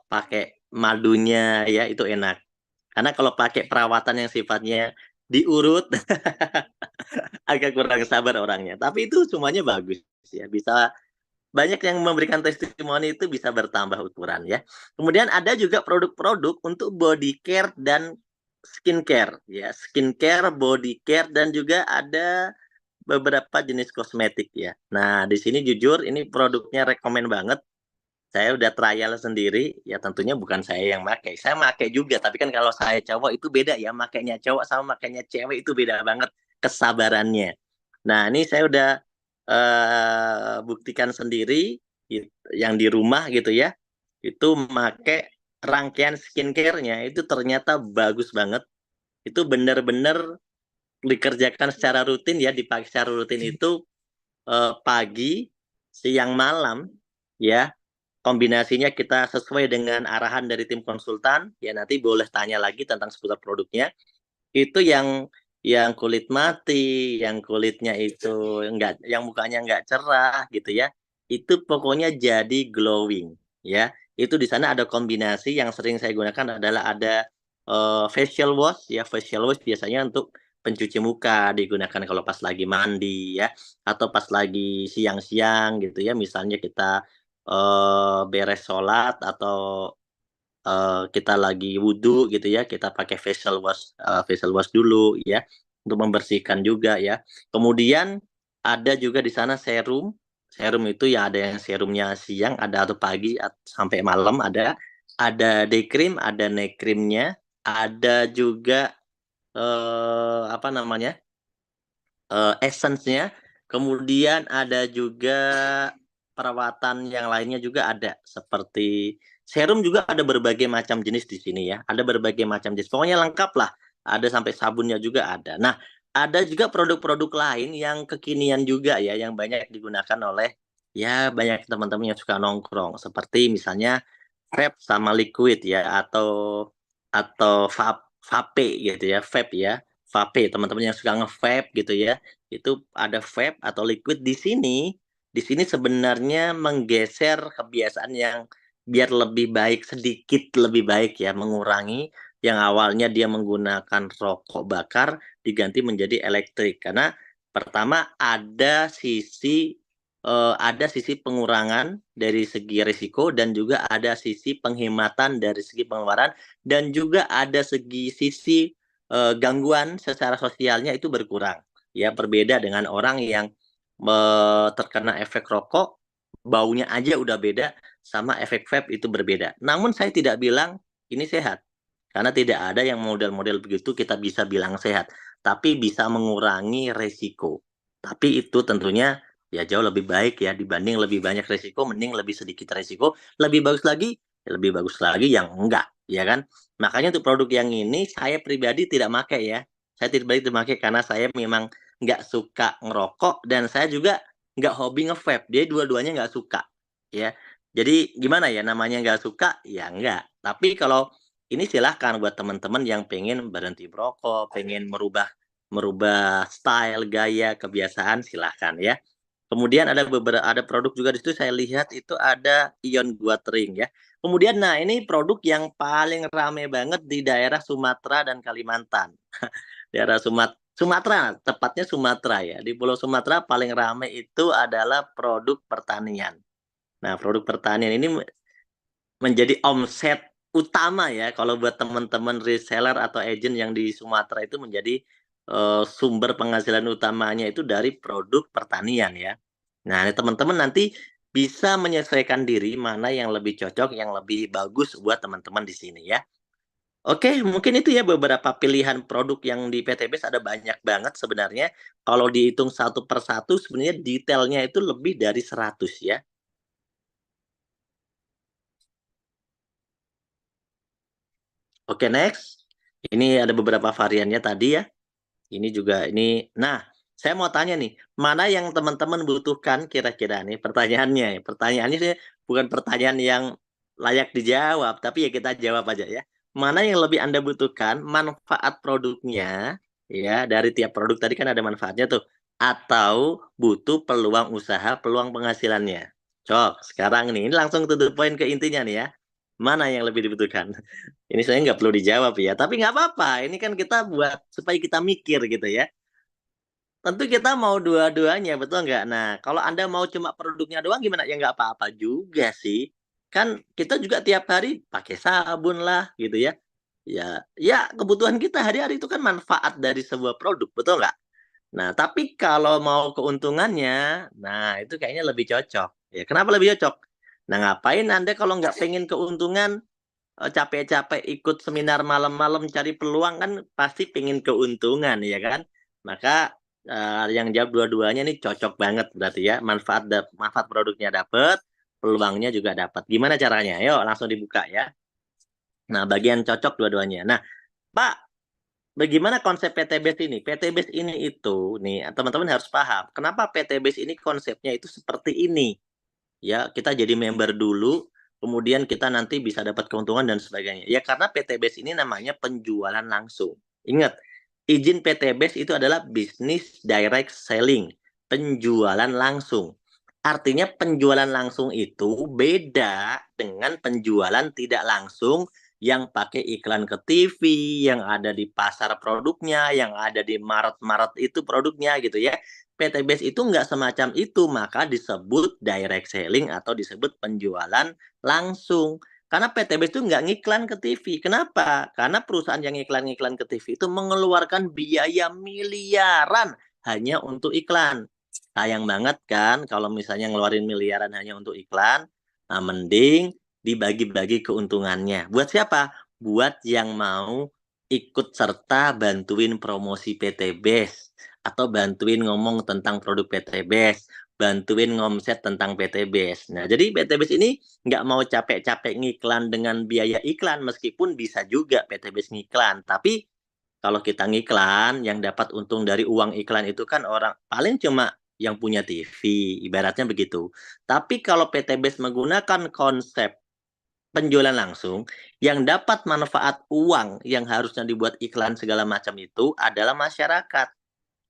pakai madunya ya, itu enak. Karena kalau pakai perawatan yang sifatnya diurut, agak kurang sabar orangnya. Tapi itu semuanya bagus ya, bisa banyak yang memberikan testimoni itu bisa bertambah ukuran ya. Kemudian ada juga produk-produk untuk body care dan skincare ya, skincare, body care dan juga ada beberapa jenis kosmetik ya. Nah, di sini jujur ini produknya rekomen banget. Saya udah trial sendiri, ya tentunya bukan saya yang pakai. Saya pakai juga, tapi kan kalau saya cowok itu beda ya, makainya cowok sama makainya cewek itu beda banget kesabarannya. Nah, ini saya udah buktikan sendiri yang di rumah gitu ya. Itu make rangkaian skincare-nya itu ternyata bagus banget. Itu benar-benar dikerjakan secara rutin ya, dipakai secara rutin itu pagi, siang, malam ya. Kombinasinya kita sesuai dengan arahan dari tim konsultan, ya nanti boleh tanya lagi tentang seputar produknya. Itu yang kulit mati, yang kulitnya itu enggak, yang mukanya enggak cerah gitu ya. Itu pokoknya jadi glowing ya. Itu di sana ada kombinasi yang sering saya gunakan adalah ada facial wash ya. Facial wash biasanya untuk pencuci muka digunakan kalau pas lagi mandi ya, atau pas lagi siang-siang gitu ya. Misalnya kita beres sholat atau kita lagi wudhu gitu ya, kita pakai facial wash dulu ya, untuk membersihkan juga ya. Kemudian ada juga di sana serum. Serum itu ya ada yang serumnya siang, ada atau pagi sampai malam ada. Ada day cream, ada night creamnya, ada juga apa namanya? Essence-nya, kemudian ada juga perawatan yang lainnya juga ada, seperti serum juga ada berbagai macam jenis di sini ya, ada berbagai macam jenis, pokoknya lengkap lah, ada sampai sabunnya juga ada. Nah, ada juga produk-produk lain yang kekinian juga ya, yang banyak digunakan oleh, ya banyak teman-teman yang suka nongkrong, seperti misalnya vape sama liquid ya, atau vape gitu ya, vape ya, vape, teman-teman yang suka nge-vape gitu ya, itu ada vape atau liquid di sini sebenarnya menggeser kebiasaan yang biar lebih baik, sedikit lebih baik ya, mengurangi yang awalnya dia menggunakan rokok bakar diganti menjadi elektrik. Karena pertama ada sisi pengurangan dari segi risiko dan juga ada sisi penghematan dari segi pengeluaran dan juga ada sisi gangguan secara sosialnya itu berkurang. Ya, berbeda dengan orang yang terkena efek rokok, baunya aja udah beda, sama efek vape itu berbeda. Namun saya tidak bilang ini sehat, karena tidak ada yang model-model begitu kita bisa bilang sehat, tapi bisa mengurangi resiko. Tapi itu tentunya ya jauh lebih baik ya, dibanding lebih banyak resiko, mending lebih sedikit resiko, lebih bagus lagi, ya lebih bagus lagi yang enggak, ya kan? Makanya untuk produk yang ini saya pribadi tidak pakai ya. Saya pribadi tidak pakai karena saya memang nggak suka ngerokok dan saya juga nggak hobi nge-vape. Dia dua-duanya nggak suka, ya. Jadi gimana ya, namanya nggak suka, ya enggak. Tapi kalau ini silahkan buat teman-teman yang pengen berhenti merokok, pengen merubah merubah style, gaya, kebiasaan, silahkan ya. Kemudian ada produk juga di situ saya lihat itu ada ion watering ya. Kemudian nah ini produk yang paling rame banget di daerah Sumatera dan Kalimantan. Daerah Sumatera, tepatnya Sumatera ya. Di Pulau Sumatera paling rame itu adalah produk pertanian. Nah, produk pertanian ini menjadi omset utama ya kalau buat teman-teman reseller atau agent yang di Sumatera itu menjadi sumber penghasilan utamanya itu dari produk pertanian ya. Nah, teman-teman nanti bisa menyesuaikan diri mana yang lebih cocok, yang lebih bagus buat teman-teman di sini ya. Oke, mungkin itu ya beberapa pilihan produk yang di PTBS ada banyak banget sebenarnya. Kalau dihitung satu per satu sebenarnya detailnya itu lebih dari 100 ya. Oke, next. Ini ada beberapa variannya tadi ya. Ini juga ini. Nah, saya mau tanya nih, mana yang teman-teman butuhkan kira-kira nih pertanyaannya. Pertanyaannya sih bukan pertanyaan yang layak dijawab, tapi ya kita jawab aja ya. Mana yang lebih Anda butuhkan, manfaat produknya, ya dari tiap produk tadi kan ada manfaatnya tuh, atau butuh peluang usaha, peluang penghasilannya. Cok, sekarang nih, ini langsung to the point ke intinya nih ya. Mana yang lebih dibutuhkan? Ini saya nggak perlu dijawab ya, tapi nggak apa-apa. Ini kan kita buat supaya kita mikir gitu ya. Tentu kita mau dua-duanya, betul nggak? Nah, kalau Anda mau cuma produknya doang gimana? Ya nggak apa-apa juga sih. Kan kita juga tiap hari pakai sabun lah gitu ya. Ya kebutuhan kita hari-hari itu kan manfaat dari sebuah produk, betul nggak? Nah, tapi kalau mau keuntungannya, nah itu kayaknya lebih cocok. Ya, kenapa lebih cocok? Nah, ngapain Anda kalau nggak pengen keuntungan, capek-capek ikut seminar malam-malam cari peluang kan pasti pengen keuntungan ya kan. Maka yang jawab dua-duanya nih cocok banget berarti ya. Manfaat produknya dapat, peluangnya juga dapat. Gimana caranya? Yuk langsung dibuka ya. Nah, bagian cocok dua-duanya. Nah, Pak, bagaimana konsep PTBase ini? PTBase ini itu nih teman-teman harus paham. Kenapa PTBase ini konsepnya itu seperti ini? Ya, kita jadi member dulu, kemudian kita nanti bisa dapat keuntungan dan sebagainya. Ya, karena PTBase ini namanya penjualan langsung. Ingat, izin PTBase itu adalah Business Direct Selling, penjualan langsung. Artinya penjualan langsung itu beda dengan penjualan tidak langsung yang pakai iklan ke TV, yang ada di pasar produknya, yang ada di Maret-Maret itu produknya gitu ya. PTBase itu nggak semacam itu, maka disebut direct selling atau disebut penjualan langsung. Karena PTBase itu nggak ngiklan ke TV. Kenapa? Karena perusahaan yang ngiklan-ngiklan ke TV itu mengeluarkan biaya miliaran hanya untuk iklan. Sayang banget kan kalau misalnya ngeluarin miliaran hanya untuk iklan. Nah, mending dibagi-bagi keuntungannya. Buat siapa? Buat yang mau ikut serta bantuin promosi PTBase atau bantuin ngomong tentang produk PTBase, bantuin ngomset tentang PTBase. Nah, jadi PTBase ini nggak mau capek-capek ngiklan dengan biaya iklan, meskipun bisa juga PTBase ngiklan. Tapi kalau kita ngiklan, yang dapat untung dari uang iklan itu kan orang paling cuma yang punya TV, ibaratnya begitu. Tapi kalau PTBase menggunakan konsep penjualan langsung, yang dapat manfaat uang yang harusnya dibuat iklan segala macam itu adalah masyarakat.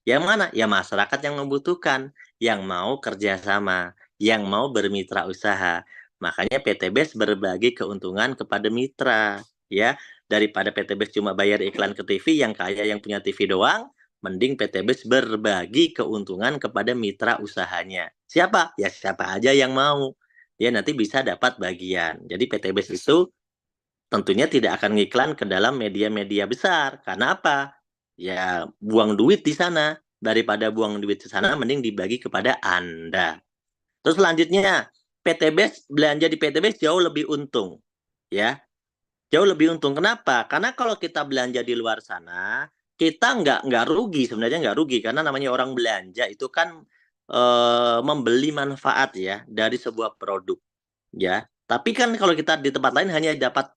Yang mana? Ya masyarakat yang membutuhkan, yang mau kerjasama, yang mau bermitra usaha. Makanya PTBase berbagi keuntungan kepada mitra, ya. Daripada PTBase cuma bayar iklan ke TV yang kaya yang punya TV doang, mending PTBase berbagi keuntungan kepada mitra usahanya. Siapa? Ya siapa aja yang mau. Dia nanti bisa dapat bagian. Jadi PTBase itu tentunya tidak akan ngiklan ke dalam media-media besar. Karena apa? Ya buang duit di sana. Daripada buang duit di sana, mending dibagi kepada Anda. Terus selanjutnya, PTBase belanja di PTBase jauh lebih untung. Ya, jauh lebih untung. Kenapa? Karena kalau kita belanja di luar sana, kita nggak rugi, sebenarnya nggak rugi. Karena namanya orang belanja itu kan membeli manfaat ya dari sebuah produk. Ya, tapi kan kalau kita di tempat lain hanya dapat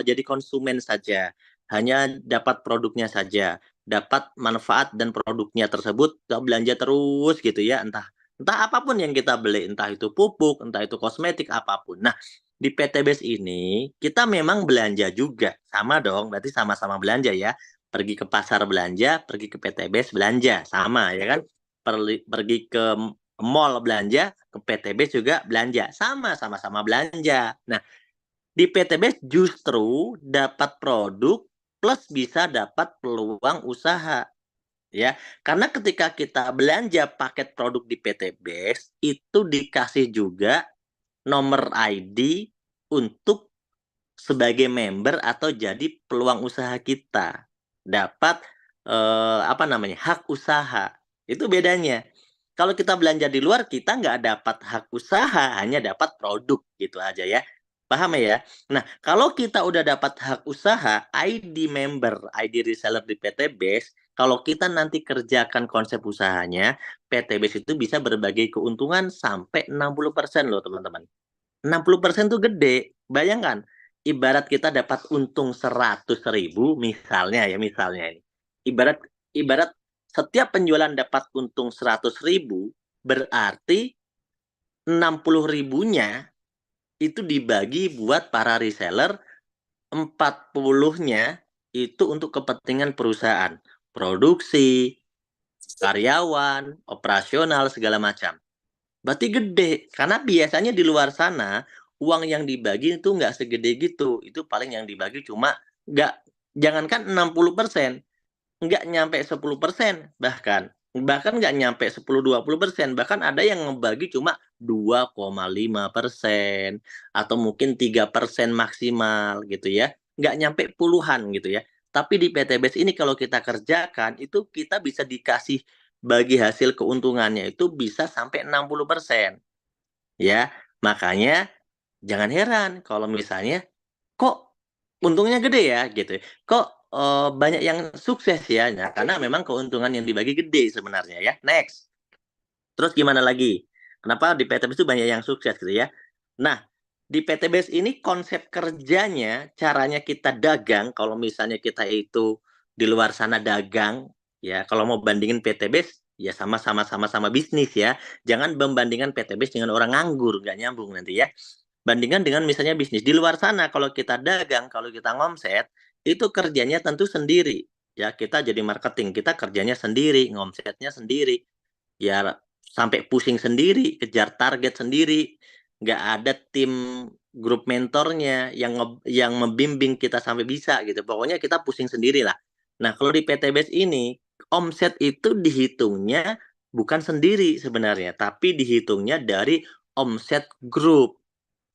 jadi konsumen saja, hanya dapat produknya saja, dapat manfaat dan produknya tersebut kita belanja terus gitu ya, entah entah apapun yang kita beli, entah itu pupuk, entah itu kosmetik apapun. Nah, di PTBase ini kita memang belanja juga, sama dong, berarti sama-sama belanja ya. Pergi ke pasar belanja, pergi ke PTBase belanja, sama ya kan? Pergi ke mall belanja, ke PTBS juga belanja, sama-sama belanja. Nah, di PTBS justru dapat produk plus bisa dapat peluang usaha. Ya, karena ketika kita belanja paket produk di PTBS itu dikasih juga nomor ID untuk sebagai member atau jadi peluang usaha kita dapat apa namanya hak usaha. Itu bedanya. Kalau kita belanja di luar kita nggak dapat hak usaha, hanya dapat produk gitu aja ya. Paham ya? Nah, kalau kita udah dapat hak usaha, ID member, ID reseller di PTBase, kalau kita nanti kerjakan konsep usahanya, PTBase itu bisa berbagi keuntungan sampai 60% loh, teman-teman. 60% tuh gede. Bayangkan, ibarat kita dapat untung 100.000, misalnya ini. Ibarat ibarat setiap penjualan dapat untung 100.000, berarti 60.000-nya itu dibagi buat para reseller, 40-nya itu untuk kepentingan perusahaan, produksi, karyawan, operasional, segala macam. Berarti gede, karena biasanya di luar sana uang yang dibagi itu nggak segede gitu. Itu paling yang dibagi cuma nggak, jangankan 60%, nggak nyampe 10% bahkan. Bahkan nggak nyampe 10-20%, bahkan ada yang ngebagi cuma 2,5% atau mungkin 3% maksimal gitu ya. Nggak nyampe puluhan gitu ya. Tapi di PTBS ini kalau kita kerjakan itu kita bisa dikasih bagi hasil keuntungannya itu bisa sampai 60%. Ya, makanya jangan heran kalau misalnya kok untungnya gede ya gitu. Kok banyak yang sukses ya. Nah, karena memang keuntungan yang dibagi gede sebenarnya ya. Next. Terus gimana lagi? Kenapa di PTBS itu banyak yang sukses gitu ya? Nah, di PTBS ini konsep kerjanya, caranya kita dagang, kalau misalnya kita itu di luar sana dagang, ya kalau mau bandingin PTBS, ya sama-sama bisnis ya. Jangan membandingkan PTBS dengan orang nganggur, nggak nyambung nanti ya. Bandingkan dengan misalnya bisnis. Di luar sana, kalau kita dagang, kalau kita ngomset, itu kerjanya tentu sendiri. Ya, kita jadi marketing, kita kerjanya sendiri, ngomsetnya sendiri. Ya, sampai pusing sendiri, kejar target sendiri, nggak ada tim grup mentornya yang membimbing kita sampai bisa gitu. Pokoknya kita pusing sendiri lah. Nah, kalau di PTBS ini, omset itu dihitungnya bukan sendiri sebenarnya, tapi dihitungnya dari omset grup.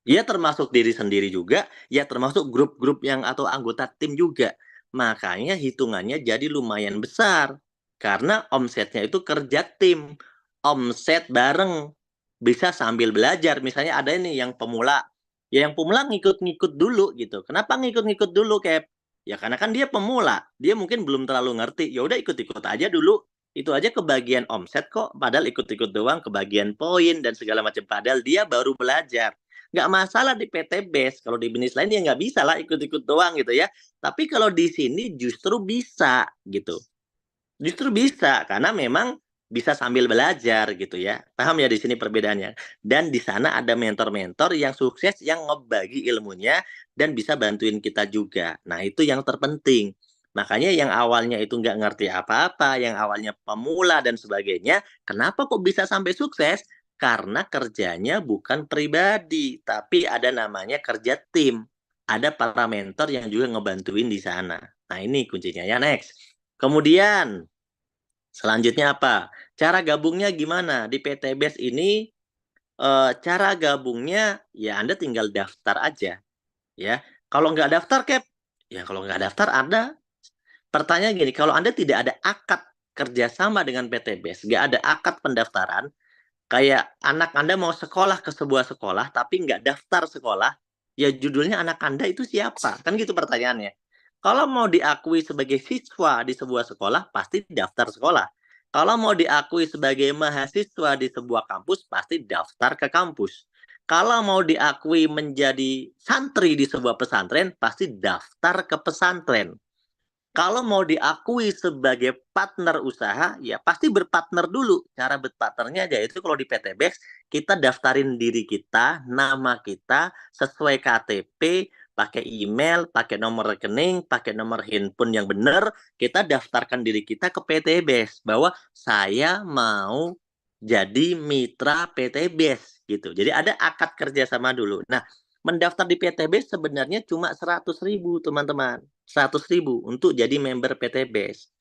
Ya termasuk diri sendiri juga, ya termasuk grup-grup yang atau anggota tim juga. Makanya hitungannya jadi lumayan besar. Karena omsetnya itu kerja tim. Omset bareng. Bisa sambil belajar. Misalnya ada ini yang pemula. Ya yang pemula ngikut-ngikut dulu gitu. Kenapa ngikut-ngikut dulu, Cap? Ya karena kan dia pemula. Dia mungkin belum terlalu ngerti. Ya udah ikut-ikut aja dulu. Itu aja kebagian omset kok. Padahal ikut-ikut doang kebagian poin dan segala macam. Padahal dia baru belajar. Nggak masalah di PTBS, kalau di bisnis lain ya nggak bisa lah ikut-ikut doang gitu ya. Tapi kalau di sini justru bisa gitu. Justru bisa karena memang bisa sambil belajar gitu ya. Paham ya di sini perbedaannya. Dan di sana ada mentor-mentor yang sukses yang ngebagi ilmunya dan bisa bantuin kita juga. Nah, itu yang terpenting. Makanya yang awalnya itu nggak ngerti apa-apa, yang awalnya pemula dan sebagainya, kenapa kok bisa sampai sukses? Karena kerjanya bukan pribadi, tapi ada namanya kerja tim. Ada para mentor yang juga ngebantuin di sana. Nah, ini kuncinya ya, next. Kemudian, selanjutnya apa? Cara gabungnya gimana? Di PTBS ini, cara gabungnya ya Anda tinggal daftar aja, ya. Kalau nggak daftar, Cap, ya kalau nggak daftar ada. Pertanyaan gini, kalau Anda tidak ada akad kerjasama dengan PTBS, nggak ada akad pendaftaran, kayak anak Anda mau sekolah ke sebuah sekolah tapi nggak daftar sekolah, ya judulnya anak Anda itu siapa? Kan gitu pertanyaannya. Kalau mau diakui sebagai siswa di sebuah sekolah, pasti daftar sekolah. Kalau mau diakui sebagai mahasiswa di sebuah kampus, pasti daftar ke kampus. Kalau mau diakui menjadi santri di sebuah pesantren, pasti daftar ke pesantren. Kalau mau diakui sebagai partner usaha, ya pasti berpartner dulu. Cara berpartnernya aja itu kalau di PTBX, kita daftarin diri kita, nama kita, sesuai KTP, pakai email, pakai nomor rekening, pakai nomor handphone yang benar, kita daftarkan diri kita ke PTBX bahwa saya mau jadi mitra PTBes gitu. Jadi ada akad kerjasama dulu. Nah, mendaftar di PTBes sebenarnya cuma 100.000 teman-teman. 100.000 untuk jadi member PTBes.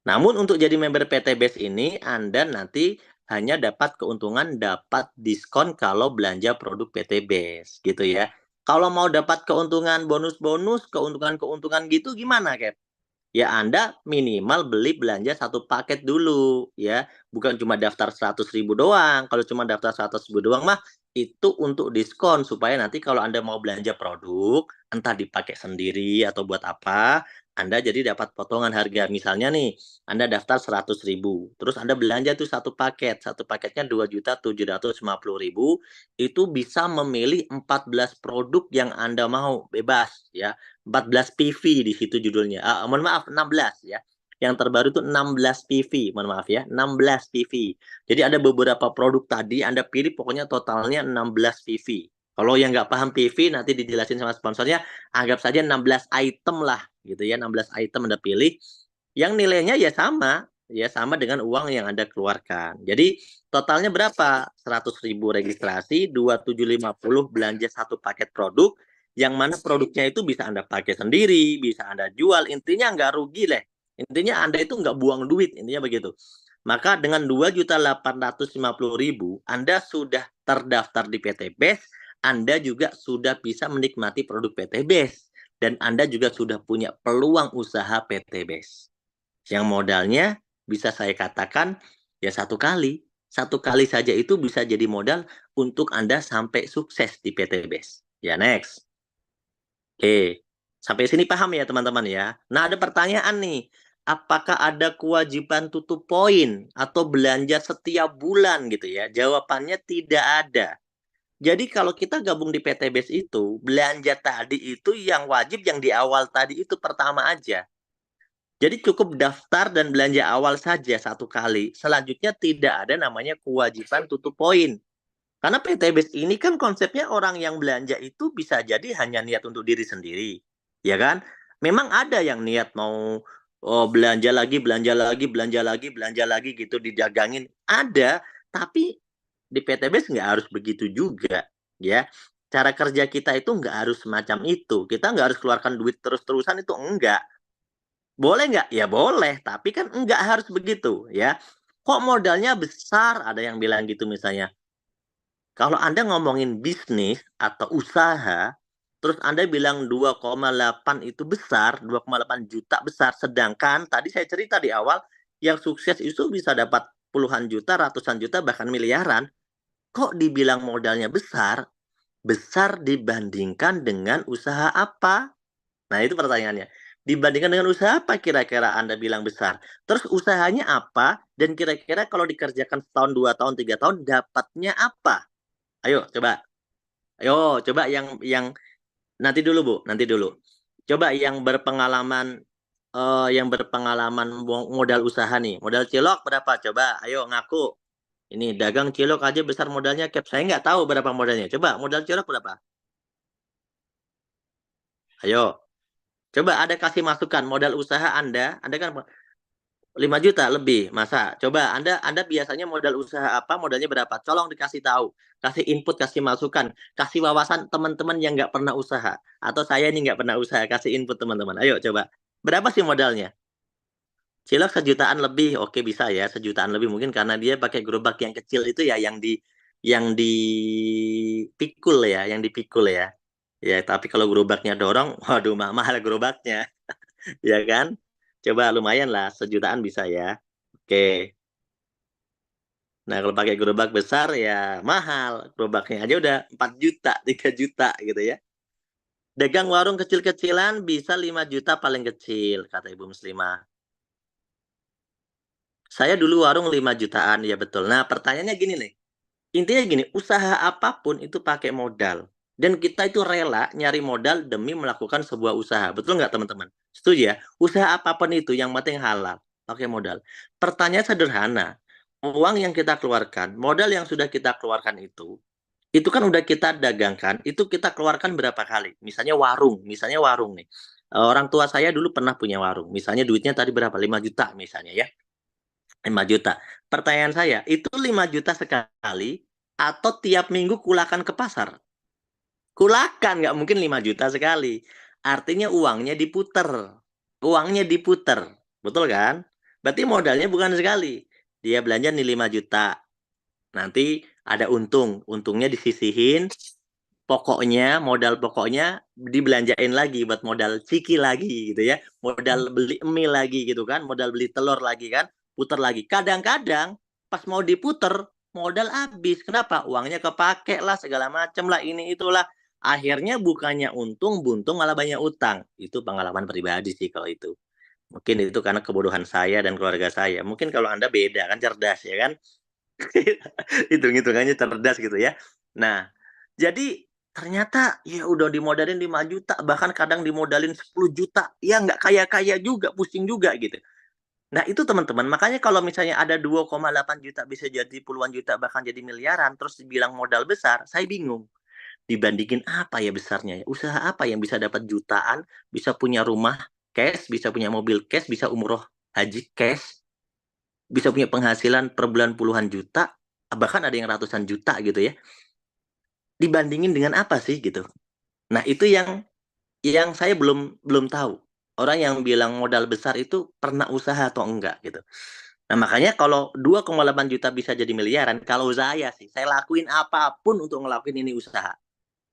Namun untuk jadi member PTBes ini Anda nanti hanya dapat keuntungan, dapat diskon kalau belanja produk PTBes gitu ya. Kalau mau dapat keuntungan bonus-bonus, keuntungan-keuntungan gitu gimana, Cap? Ya Anda minimal belanja satu paket dulu ya, bukan cuma daftar 100.000 doang. Kalau cuma daftar 100.000 doang mah itu untuk diskon supaya nanti kalau Anda mau belanja produk entah dipakai sendiri atau buat apa, Anda jadi dapat potongan harga. Misalnya nih, Anda daftar 100.000, terus Anda belanja tuh satu paketnya 2.750.000, itu bisa memilih 14 produk yang Anda mau, bebas ya. 14 PV di situ judulnya. Mohon maaf 16 ya. Yang terbaru itu 16 PV, mohon maaf ya, 16 PV. Jadi ada beberapa produk tadi Anda pilih pokoknya totalnya 16 PV. Kalau yang nggak paham PV nanti dijelasin sama sponsornya, anggap saja 16 item lah gitu ya, 16 item Anda pilih yang nilainya ya sama dengan uang yang Anda keluarkan. Jadi totalnya berapa? 100.000 registrasi, 2.750 belanja satu paket produk, yang mana produknya itu bisa Anda pakai sendiri, bisa Anda jual, intinya nggak rugi lah. Intinya Anda itu nggak buang duit, intinya begitu. Maka dengan 2.850.000 Anda sudah terdaftar di PTBes, Anda juga sudah bisa menikmati produk PTBes, dan Anda juga sudah punya peluang usaha PTBes. Yang modalnya bisa saya katakan ya satu kali. Satu kali saja itu bisa jadi modal untuk Anda sampai sukses di PTBes. Ya, next. Oke, sampai sini paham ya teman-teman ya. Nah, ada pertanyaan nih. Apakah ada kewajiban tutup poin atau belanja setiap bulan gitu ya? Jawabannya tidak ada. Jadi kalau kita gabung di PTBes itu, belanja tadi itu yang wajib yang di awal tadi itu pertama aja. Jadi cukup daftar dan belanja awal saja satu kali. Selanjutnya tidak ada namanya kewajiban tutup poin. Karena PTBes ini kan konsepnya orang yang belanja itu bisa jadi hanya niat untuk diri sendiri, ya kan? Memang ada yang niat mau belanja lagi, belanja lagi, belanja lagi, belanja lagi gitu didagangin. Ada, tapi di PTBes nggak harus begitu juga, ya. Cara kerja kita itu nggak harus semacam itu. Kita nggak harus keluarkan duit terus-terusan itu enggak. Boleh nggak? Ya boleh, tapi kan enggak harus begitu, ya. Kok modalnya besar? Ada yang bilang gitu misalnya. Kalau Anda ngomongin bisnis atau usaha, terus Anda bilang 2,8 itu besar, 2,8 juta besar, sedangkan tadi saya cerita di awal, yang sukses itu bisa dapat puluhan juta, ratusan juta, bahkan miliaran. Kok dibilang modalnya besar? Besar dibandingkan dengan usaha apa? Nah, itu pertanyaannya. Dibandingkan dengan usaha apa kira-kira Anda bilang besar? Terus usahanya apa? Dan kira-kira kalau dikerjakan setahun, 2 tahun, 3 tahun, dapatnya apa? Ayo, coba. Ayo, coba yang nanti dulu, Bu, nanti dulu. Coba yang berpengalaman modal usaha nih. Modal cilok berapa? Coba, ayo ngaku. Ini dagang cilok aja besar modalnya, Cap. Saya nggak tahu berapa modalnya. Coba, modal cilok berapa? Ayo, coba ada kasih masukan modal usaha Anda kan 5 juta lebih, masa? Coba Anda biasanya modal usaha apa, modalnya berapa? Tolong dikasih tahu, kasih input, kasih masukan, kasih wawasan teman-teman yang nggak pernah usaha. Atau saya ini nggak pernah usaha, kasih input teman-teman. Ayo coba, berapa sih modalnya? Cilok 1 jutaan lebih, oke bisa ya, 1 jutaan lebih mungkin karena dia pakai gerobak yang kecil itu ya, yang dipikul ya. Ya, tapi kalau gerobaknya dorong, waduh mahal gerobaknya, ya kan? Coba lumayan lah, 1 jutaan bisa ya. Oke. Nah, kalau pakai gerobak besar ya mahal. Gerobaknya aja udah 4 juta, 3 juta gitu ya. Dagang warung kecil-kecilan bisa 5 juta paling kecil, kata Ibu Muslimah. Saya dulu warung 5 jutaan, ya betul. Nah, pertanyaannya gini nih. Intinya gini, usaha apapun itu pakai modal. Dan kita itu rela nyari modal demi melakukan sebuah usaha. Betul nggak teman-teman? Setuju ya? Usaha apapun itu yang penting halal. Pakai modal. Pertanyaan sederhana. Uang yang kita keluarkan, modal yang sudah kita keluarkan itu kan udah kita dagangkan, itu kita keluarkan berapa kali. Misalnya warung nih. Orang tua saya dulu pernah punya warung. Misalnya duitnya tadi berapa? 5 juta misalnya ya. 5 juta. Pertanyaan saya, itu 5 juta sekali atau tiap minggu kulakan ke pasar? Kulakan, nggak mungkin 5 juta sekali. Artinya uangnya diputer. Uangnya diputer. Betul kan? Berarti modalnya bukan sekali. Dia belanja nih 5 juta. Nanti ada untung. Untungnya disisihin. Pokoknya, modal pokoknya dibelanjain lagi buat modal ciki lagi gitu ya. Modal beli mie lagi gitu kan. Modal beli telur lagi kan. Puter lagi. Kadang-kadang pas mau diputer, modal habis. Kenapa? Uangnya kepake lah, segala macem lah, ini itulah. Akhirnya bukannya untung, buntung malah banyak utang. Itu pengalaman pribadi sih kalau itu. Mungkin itu karena kebodohan saya dan keluarga saya. Mungkin kalau Anda beda kan, cerdas ya kan. Hitung-hitungannya cerdas gitu ya. Nah, jadi ternyata ya udah dimodalin 5 juta, bahkan kadang dimodalin 10 juta. Ya nggak kaya-kaya juga, pusing juga gitu. Nah, itu teman-teman, makanya kalau misalnya ada 2,8 juta bisa jadi puluhan juta bahkan jadi miliaran terus dibilang modal besar, saya bingung. Dibandingin apa ya besarnya ya? Usaha apa yang bisa dapat jutaan, bisa punya rumah cash, bisa punya mobil cash, bisa umroh haji cash, bisa punya penghasilan per bulan puluhan juta, bahkan ada yang ratusan juta gitu ya. Dibandingin dengan apa sih gitu. Nah, itu yang saya belum belum tahu. Orang yang bilang modal besar itu pernah usaha atau enggak gitu. Nah, makanya kalau 2,8 juta bisa jadi miliaran, kalau saya sih, saya lakuin apapun untuk ngelakuin ini usaha.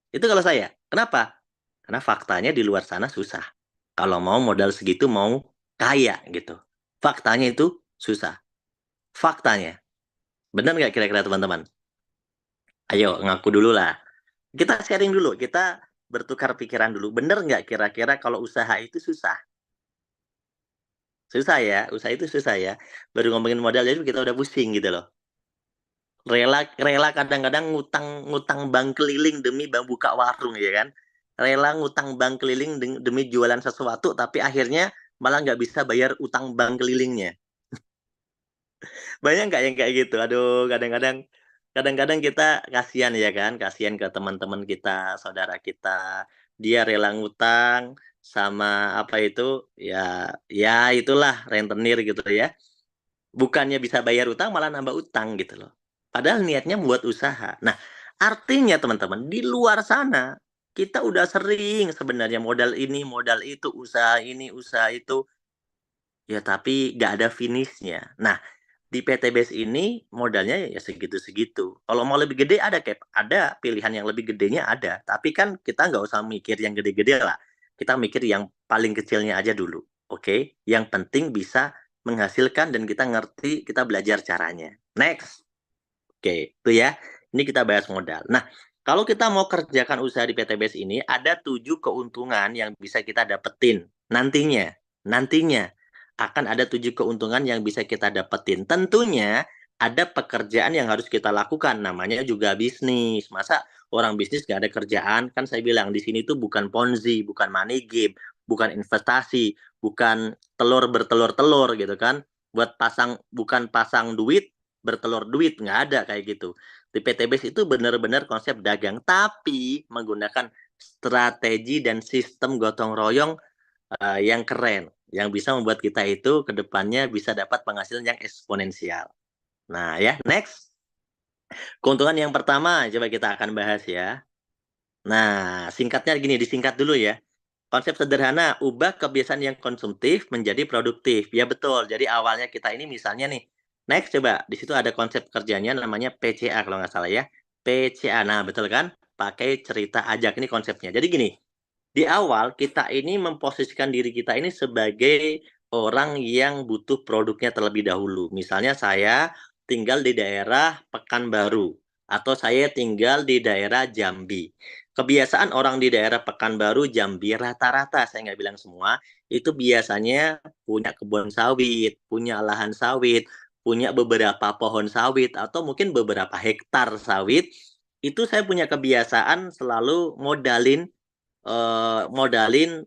Itu kalau saya. Kenapa? Karena faktanya di luar sana susah. Kalau mau modal segitu mau kaya gitu. Faktanya itu susah. Faktanya. Benar nggak kira-kira teman-teman? Ayo ngaku dulu lah. Kita sharing dulu. Kita bertukar pikiran dulu. Benar nggak kira-kira kalau usaha itu susah? Susah ya. Usaha itu susah ya. Baru ngomongin modal aja kita udah pusing gitu loh. Rela rela kadang-kadang ngutang ngutang bank keliling demi buka warung ya kan. Rela ngutang bank keliling demi jualan sesuatu tapi akhirnya malah nggak bisa bayar utang bank kelilingnya. Banyak nggak yang kayak gitu? Aduh, kadang-kadang kita kasihan ya kan, kasihan ke teman-teman kita, saudara kita. Dia rela ngutang sama apa itu, ya itulah rentenir gitu ya. Bukannya bisa bayar utang malah nambah utang gitu loh. Padahal niatnya buat usaha. Nah, artinya teman-teman, di luar sana kita udah sering sebenarnya modal ini, modal itu, usaha ini, usaha itu, ya tapi nggak ada finishnya. Nah, di PTBS ini modalnya ya segitu-segitu. Kalau mau lebih gede ada pilihan yang lebih gedenya ada. Tapi kan kita nggak usah mikir yang gede-gede lah. Kita mikir yang paling kecilnya aja dulu. Oke, yang penting bisa menghasilkan dan kita ngerti, kita belajar caranya. Next. Oke, itu ya. Ini kita bahas modal. Nah, kalau kita mau kerjakan usaha di PTBS ini, ada 7 keuntungan yang bisa kita dapetin nantinya. Nantinya akan ada 7 keuntungan yang bisa kita dapetin. Tentunya ada pekerjaan yang harus kita lakukan. Namanya juga bisnis. Masa orang bisnis nggak ada kerjaan? Kan saya bilang di sini tuh bukan ponzi, bukan money game, bukan investasi, bukan telur bertelur-telur gitu kan. Bukan pasang duit bertelur duit, nggak ada kayak gitu. Di PTBS itu benar-benar konsep dagang, tapi menggunakan strategi dan sistem gotong royong yang keren, yang bisa membuat kita itu ke depannya bisa dapat penghasilan yang eksponensial. Nah ya, next. Keuntungan yang pertama, coba kita akan bahas ya. Nah, singkatnya gini, disingkat dulu ya. Konsep sederhana, ubah kebiasaan yang konsumtif menjadi produktif. Ya betul. Jadi awalnya kita ini misalnya nih, next coba di situ ada konsep kerjanya namanya PCA kalau nggak salah ya. PCA. Nah, betul kan? Pakai cerita ajak ini konsepnya. Jadi gini, di awal kita ini memposisikan diri kita ini sebagai orang yang butuh produknya terlebih dahulu. Misalnya saya tinggal di daerah Pekanbaru atau saya tinggal di daerah Jambi. Kebiasaan orang di daerah Pekanbaru, Jambi rata-rata, saya nggak bilang semua, itu biasanya punya kebun sawit, punya lahan sawit, punya beberapa pohon sawit atau mungkin beberapa hektar sawit. Itu saya punya kebiasaan selalu modalin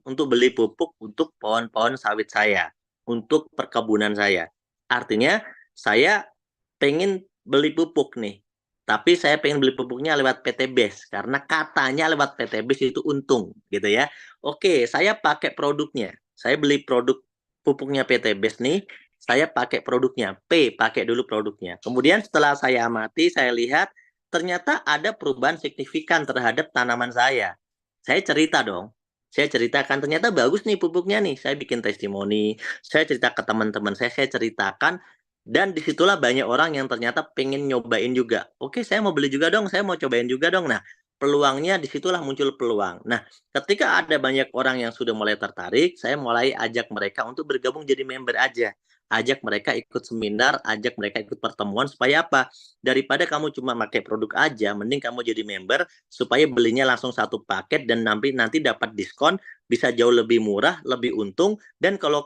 untuk beli pupuk untuk pohon-pohon sawit saya, untuk perkebunan saya. Artinya saya pengen beli pupuk nih, tapi saya pengen beli pupuknya lewat PTBS karena katanya lewat PTBS itu untung gitu ya. Oke, saya pakai produknya. Saya beli produk pupuknya PTBS nih, saya pakai produknya. P, pakai dulu produknya. Kemudian setelah saya amati, saya lihat ternyata ada perubahan signifikan terhadap tanaman saya. Saya cerita dong. Saya ceritakan ternyata bagus nih pupuknya nih. Saya bikin testimoni, saya cerita ke teman-teman saya ceritakan, dan disitulah banyak orang yang ternyata pengen nyobain juga. Oke, saya mau beli juga dong, saya mau cobain juga dong. Nah, peluangnya disitulah muncul peluang. Nah, ketika ada banyak orang yang sudah mulai tertarik, saya mulai ajak mereka untuk bergabung jadi member aja. Ajak mereka ikut seminar, ajak mereka ikut pertemuan, supaya apa? Daripada kamu cuma pakai produk aja, mending kamu jadi member, supaya belinya langsung satu paket dan nanti dapat diskon, bisa jauh lebih murah, lebih untung, dan kalau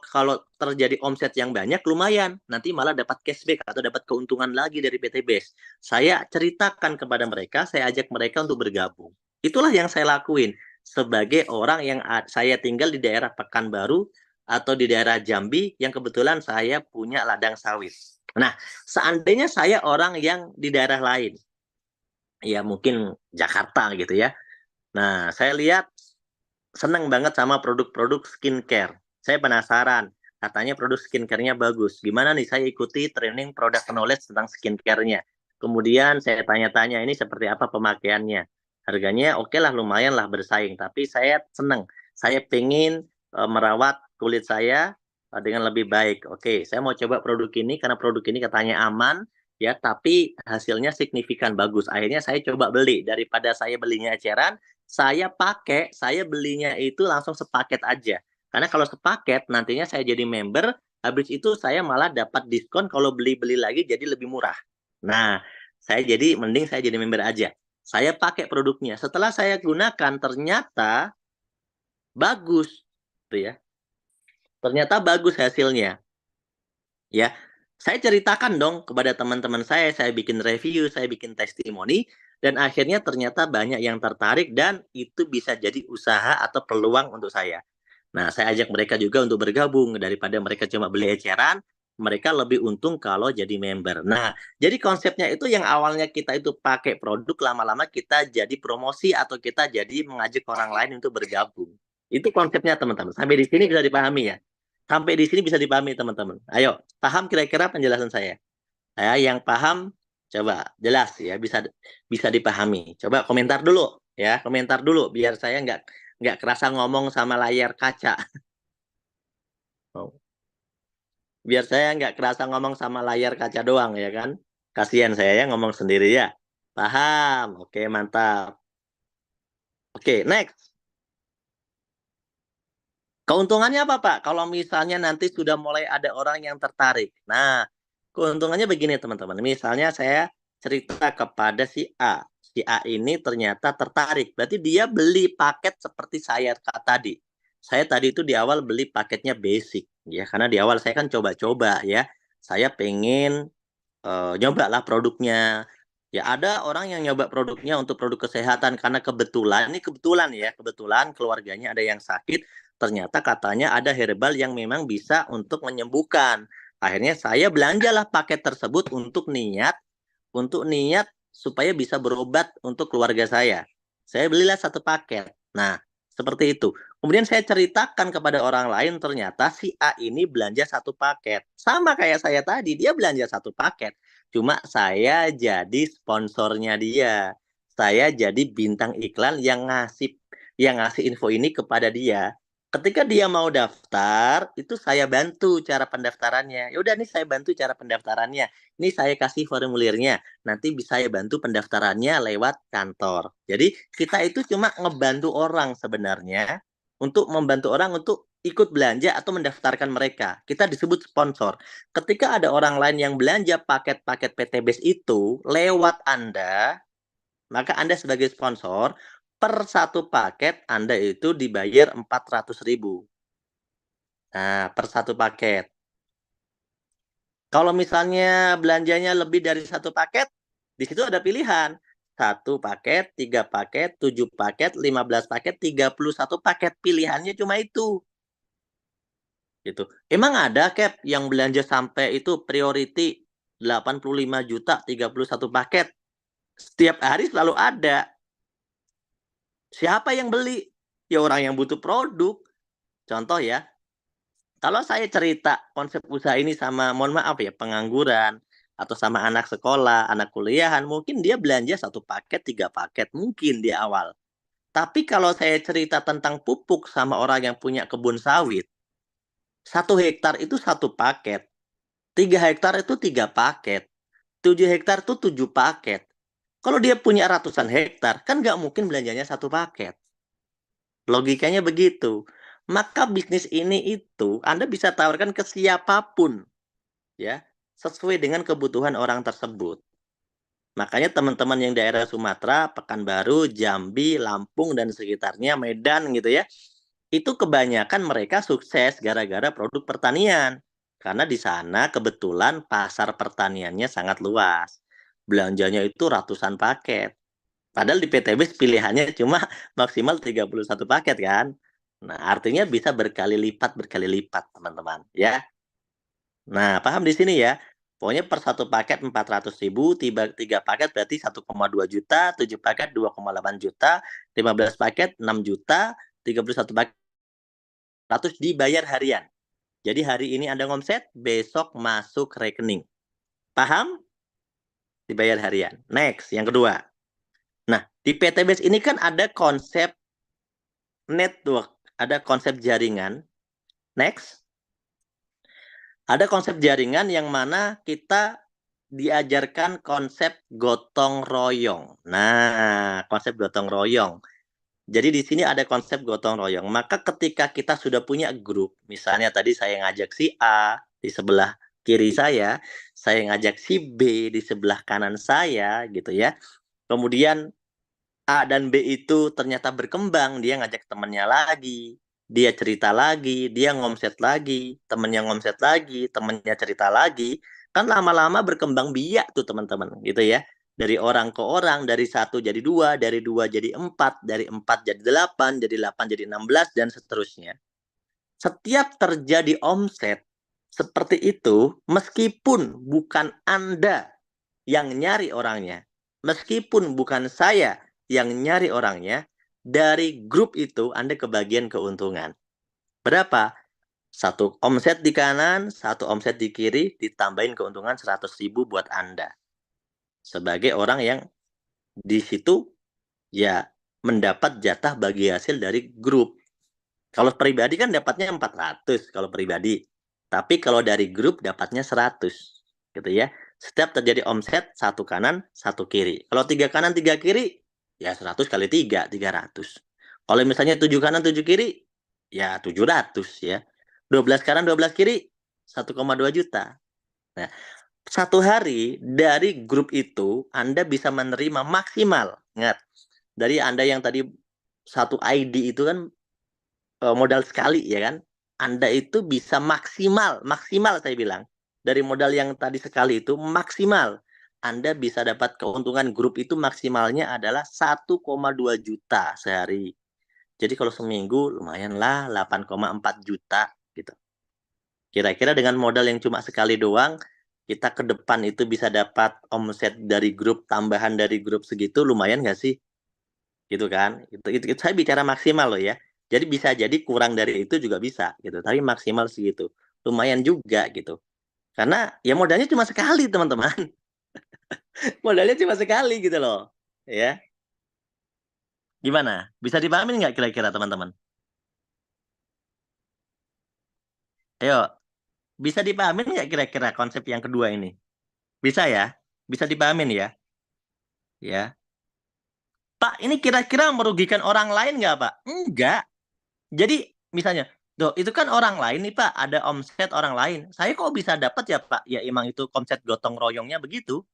terjadi omset yang banyak, lumayan. Nanti malah dapat cashback atau dapat keuntungan lagi dari PT Base. Saya ceritakan kepada mereka, saya ajak mereka untuk bergabung. Itulah yang saya lakuin sebagai orang yang saya tinggal di daerah Pekanbaru atau di daerah Jambi yang kebetulan saya punya ladang sawit. Nah, seandainya saya orang yang di daerah lain, ya mungkin Jakarta gitu ya. Nah, saya lihat seneng banget sama produk-produk skincare. Saya penasaran, katanya produk skincare-nya bagus. Gimana nih, saya ikuti training product knowledge tentang skincare-nya. Kemudian saya tanya-tanya ini seperti apa pemakaiannya. Harganya oke lah, lumayan lah bersaing. Tapi saya seneng, saya pengen merawat kulit saya dengan lebih baik. Oke, saya mau coba produk ini karena produk ini katanya aman, ya, tapi hasilnya signifikan bagus. Akhirnya saya coba beli. Daripada saya belinya eceran, saya belinya itu langsung sepaket aja. Karena kalau sepaket, nantinya saya jadi member, habis itu saya malah dapat diskon kalau beli-beli lagi jadi lebih murah. Nah, mending saya jadi member aja. Saya pakai produknya. Setelah saya gunakan, ternyata bagus. Tuh ya. Ternyata bagus hasilnya. Ya, saya ceritakan dong kepada teman-teman saya bikin review, saya bikin testimoni, dan akhirnya ternyata banyak yang tertarik dan itu bisa jadi usaha atau peluang untuk saya. Nah, saya ajak mereka juga untuk bergabung daripada mereka cuma beli eceran, mereka lebih untung kalau jadi member. Nah, jadi konsepnya itu yang awalnya kita itu pakai produk, lama-lama kita jadi promosi atau kita jadi mengajak orang lain untuk bergabung. Itu konsepnya teman-teman. Sampai di sini bisa dipahami ya. Sampai di sini bisa dipahami teman-teman. Ayo, paham kira-kira penjelasan saya? Yang paham, coba jelas ya, bisa dipahami. Coba komentar dulu ya, komentar dulu biar saya nggak kerasa ngomong sama layar kaca. Biar saya nggak kerasa ngomong sama layar kaca doang ya kan. Kasihan saya ya ngomong sendiri ya. Paham? Oke, mantap. Oke, next. Keuntungannya apa, Pak? Kalau misalnya nanti sudah mulai ada orang yang tertarik. Nah, keuntungannya begini, teman-teman. Misalnya saya cerita kepada si A. Si A ini ternyata tertarik. Berarti dia beli paket seperti saya tadi. Saya tadi itu di awal beli paketnya basic. Ya, karena di awal saya kan coba-coba ya. Saya pengen nyobalah produknya. Ya, ada orang yang nyoba produknya untuk produk kesehatan karena kebetulan keluarganya ada yang sakit, ternyata katanya ada herbal yang memang bisa untuk menyembuhkan. Akhirnya saya belanjalah paket tersebut untuk niat supaya bisa berobat untuk keluarga saya. Saya belilah satu paket. Nah, seperti itu. Kemudian saya ceritakan kepada orang lain, ternyata si A ini belanja satu paket. Sama kayak saya tadi, dia belanja satu paket. Cuma saya jadi sponsornya dia. Saya jadi bintang iklan yang ngasih info ini kepada dia. Ketika dia mau daftar, itu saya bantu cara pendaftarannya. Ya udah nih, saya bantu cara pendaftarannya. Ini saya kasih formulirnya. Nanti bisa saya bantu pendaftarannya lewat kantor. Jadi kita itu cuma ngebantu orang sebenarnya, untuk membantu orang untuk ikut belanja atau mendaftarkan mereka. Kita disebut sponsor. Ketika ada orang lain yang belanja paket-paket PT Base itu lewat Anda, maka Anda sebagai sponsor, per satu paket Anda itu dibayar 400.000. Nah, per satu paket. Kalau misalnya belanjanya lebih dari satu paket, di situ ada pilihan. 1 paket, 3 paket, 7 paket, 15 paket, 31 paket. Pilihannya cuma itu. Gitu. Emang ada Cap yang belanja sampai itu priority 85 juta, 31 paket. Setiap hari selalu ada. Siapa yang beli? Ya orang yang butuh produk. Contoh ya, Kalau saya cerita konsep usaha ini sama, mohon maaf ya, pengangguran, atau sama anak sekolah, anak kuliahan, mungkin dia belanja 1 paket, 3 paket, mungkin di awal. Tapi kalau saya cerita tentang pupuk sama orang yang punya kebun sawit, 1 hektar itu 1 paket, 3 hektar itu 3 paket, 7 hektar itu 7 paket. Kalau dia punya ratusan hektar, kan nggak mungkin belanjanya 1 paket. Logikanya begitu. Maka bisnis ini itu Anda bisa tawarkan ke siapapun, ya, sesuai dengan kebutuhan orang tersebut. Makanya teman-teman yang daerah Sumatera, Pekanbaru, Jambi, Lampung, dan sekitarnya, Medan gitu ya, itu kebanyakan mereka sukses gara-gara produk pertanian. Karena di sana kebetulan pasar pertaniannya sangat luas. Belanjanya itu ratusan paket. Padahal di PTB pilihannya cuma maksimal 31 paket kan. Nah, artinya bisa berkali lipat, teman-teman, ya. Nah, paham di sini ya? Pokoknya per 1 paket 400.000, 3 paket berarti 1,2 juta, 7 paket 2,8 juta, 15 paket 6 juta, 31 paket 100 dibayar harian. Jadi hari ini Anda ngomset, besok masuk rekening. Paham? Dibayar harian. Next, yang kedua. Nah, di PTBS ini kan ada konsep network, ada konsep jaringan. Next. Ada konsep jaringan yang mana kita diajarkan konsep gotong royong. Nah, konsep gotong royong. Jadi di sini ada konsep gotong royong. Maka ketika kita sudah punya grup, misalnya tadi saya ngajak si A di sebelah kiri saya ngajak si B di sebelah kanan saya, gitu ya. Kemudian A dan B itu ternyata berkembang, dia ngajak temennya lagi, dia cerita lagi, dia ngomset lagi, temennya ngomset lagi, temennya cerita lagi, kan lama-lama berkembang biak tuh teman-teman, gitu ya. Dari orang ke orang, dari 1 jadi 2, dari 2 jadi 4, dari 4 jadi 8, dari 8 jadi 16, dan seterusnya. Setiap terjadi omset seperti itu, meskipun bukan Anda yang nyari orangnya, meskipun bukan saya yang nyari orangnya, dari grup itu Anda kebagian keuntungan. Berapa? 1 omset di kanan, 1 omset di kiri, ditambahin keuntungan 100.000 buat Anda. Sebagai orang yang di situ ya mendapat jatah bagi hasil dari grup. Kalau pribadi kan dapatnya 400 kalau pribadi. Tapi kalau dari grup dapatnya 100. Gitu ya. Setiap terjadi omset 1 kanan, 1 kiri. Kalau 3 kanan, 3 kiri, ya 100 kali 3, 300. Kalau misalnya 7 kanan, 7 kiri, ya 700 ya. 12 kanan, 12 kiri, 1,2 juta. Nah, 1 hari dari grup itu Anda bisa menerima maksimal. Ingat, dari Anda yang tadi 1 ID itu kan modal sekali ya kan. Anda itu bisa maksimal saya bilang. Dari modal yang tadi sekali itu maksimal. Anda bisa dapat keuntungan grup itu maksimalnya adalah 1,2 juta sehari. Jadi kalau seminggu lumayanlah 8,4 juta gitu. Kira-kira dengan modal yang cuma sekali doang, kita ke depan itu bisa dapat omset dari grup, tambahan dari grup segitu lumayan nggak sih? Gitu kan. Itu saya bicara maksimal loh ya. Jadi bisa jadi kurang dari itu juga bisa gitu, tapi maksimal segitu. Lumayan juga gitu. Karena ya modalnya cuma sekali, teman-teman. Modalnya cuma sekali gitu loh. Ya. Gimana? Bisa dipahamin nggak kira-kira, teman-teman? Ayo, bisa dipahamin nggak kira-kira konsep yang kedua ini? Bisa ya? Bisa dipahamin ya? Ya. Pak, ini kira-kira merugikan orang lain nggak, Pak? Enggak. Jadi misalnya, "Duh, itu kan orang lain nih, Pak, ada omset orang lain. Saya kok bisa dapat ya, Pak?" Ya emang itu konsep gotong royongnya begitu.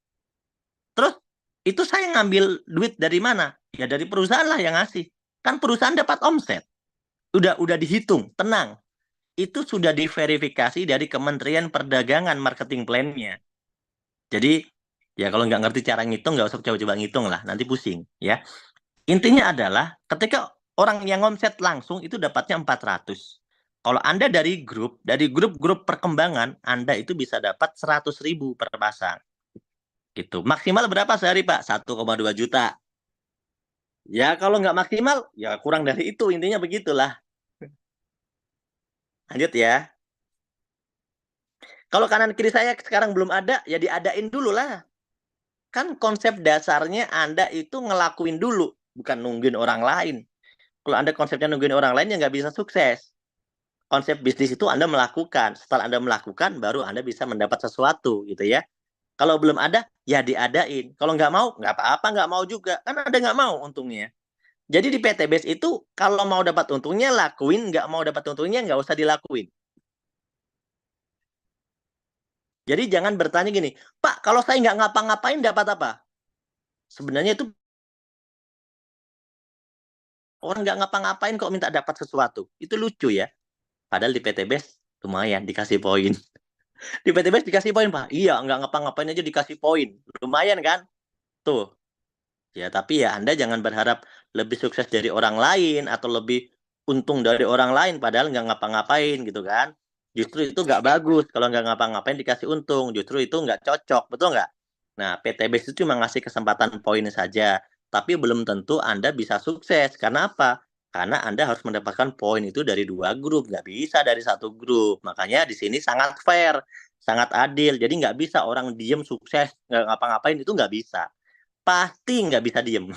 Terus, itu saya ngambil duit dari mana? Ya dari perusahaan lah yang ngasih. Kan perusahaan dapat omset. Udah dihitung, tenang. Itu sudah diverifikasi dari Kementerian Perdagangan marketing plan-nya. Jadi, ya kalau nggak ngerti cara ngitung, nggak usah coba-coba ngitung lah, nanti pusing ya. Intinya adalah ketika orang yang omset langsung itu dapatnya 400. Kalau Anda dari grup-grup perkembangan, Anda itu bisa dapat 100.000 per pasang. Gitu. Maksimal berapa sehari, Pak? 1,2 juta. Ya kalau nggak maksimal, ya kurang dari itu. Intinya begitulah. Lanjut ya. Kalau kanan kiri saya sekarang belum ada, ya diadain dulu lah. Kan konsep dasarnya Anda itu ngelakuin dulu, bukan nungguin orang lain. Kalau Anda konsepnya nungguin orang lain, ya nggak bisa sukses. Konsep bisnis itu Anda melakukan. Setelah Anda melakukan, baru Anda bisa mendapat sesuatu, gitu ya. Kalau belum ada, ya diadain. Kalau nggak mau, nggak apa-apa, nggak mau juga. Kan Anda nggak mau untungnya. Jadi di PTBase itu, kalau mau dapat untungnya, lakuin. Nggak mau dapat untungnya, nggak usah dilakuin. Jadi jangan bertanya gini, Pak, kalau saya nggak ngapa-ngapain dapat apa? Sebenarnya itu orang nggak ngapa-ngapain kok minta dapat sesuatu. Itu lucu ya. Padahal di PTBase lumayan dikasih poin. Di PTBase dikasih poin, Pak. Iya, nggak ngapa-ngapain aja dikasih poin. Lumayan kan? Tuh. Ya, tapi ya Anda jangan berharap lebih sukses dari orang lain atau lebih untung dari orang lain padahal nggak ngapa-ngapain gitu kan. Justru itu nggak bagus kalau nggak ngapa-ngapain dikasih untung. Justru itu nggak cocok, betul nggak? Nah, PTBase itu cuma ngasih kesempatan poin saja, tapi belum tentu Anda bisa sukses. Karena apa? Karena Anda harus mendapatkan poin itu dari 2 grup, nggak bisa dari 1 grup. Makanya di sini sangat fair, sangat adil. Jadi nggak bisa orang diem sukses, nggak ngapa-ngapain, itu nggak bisa. Pasti nggak bisa diem.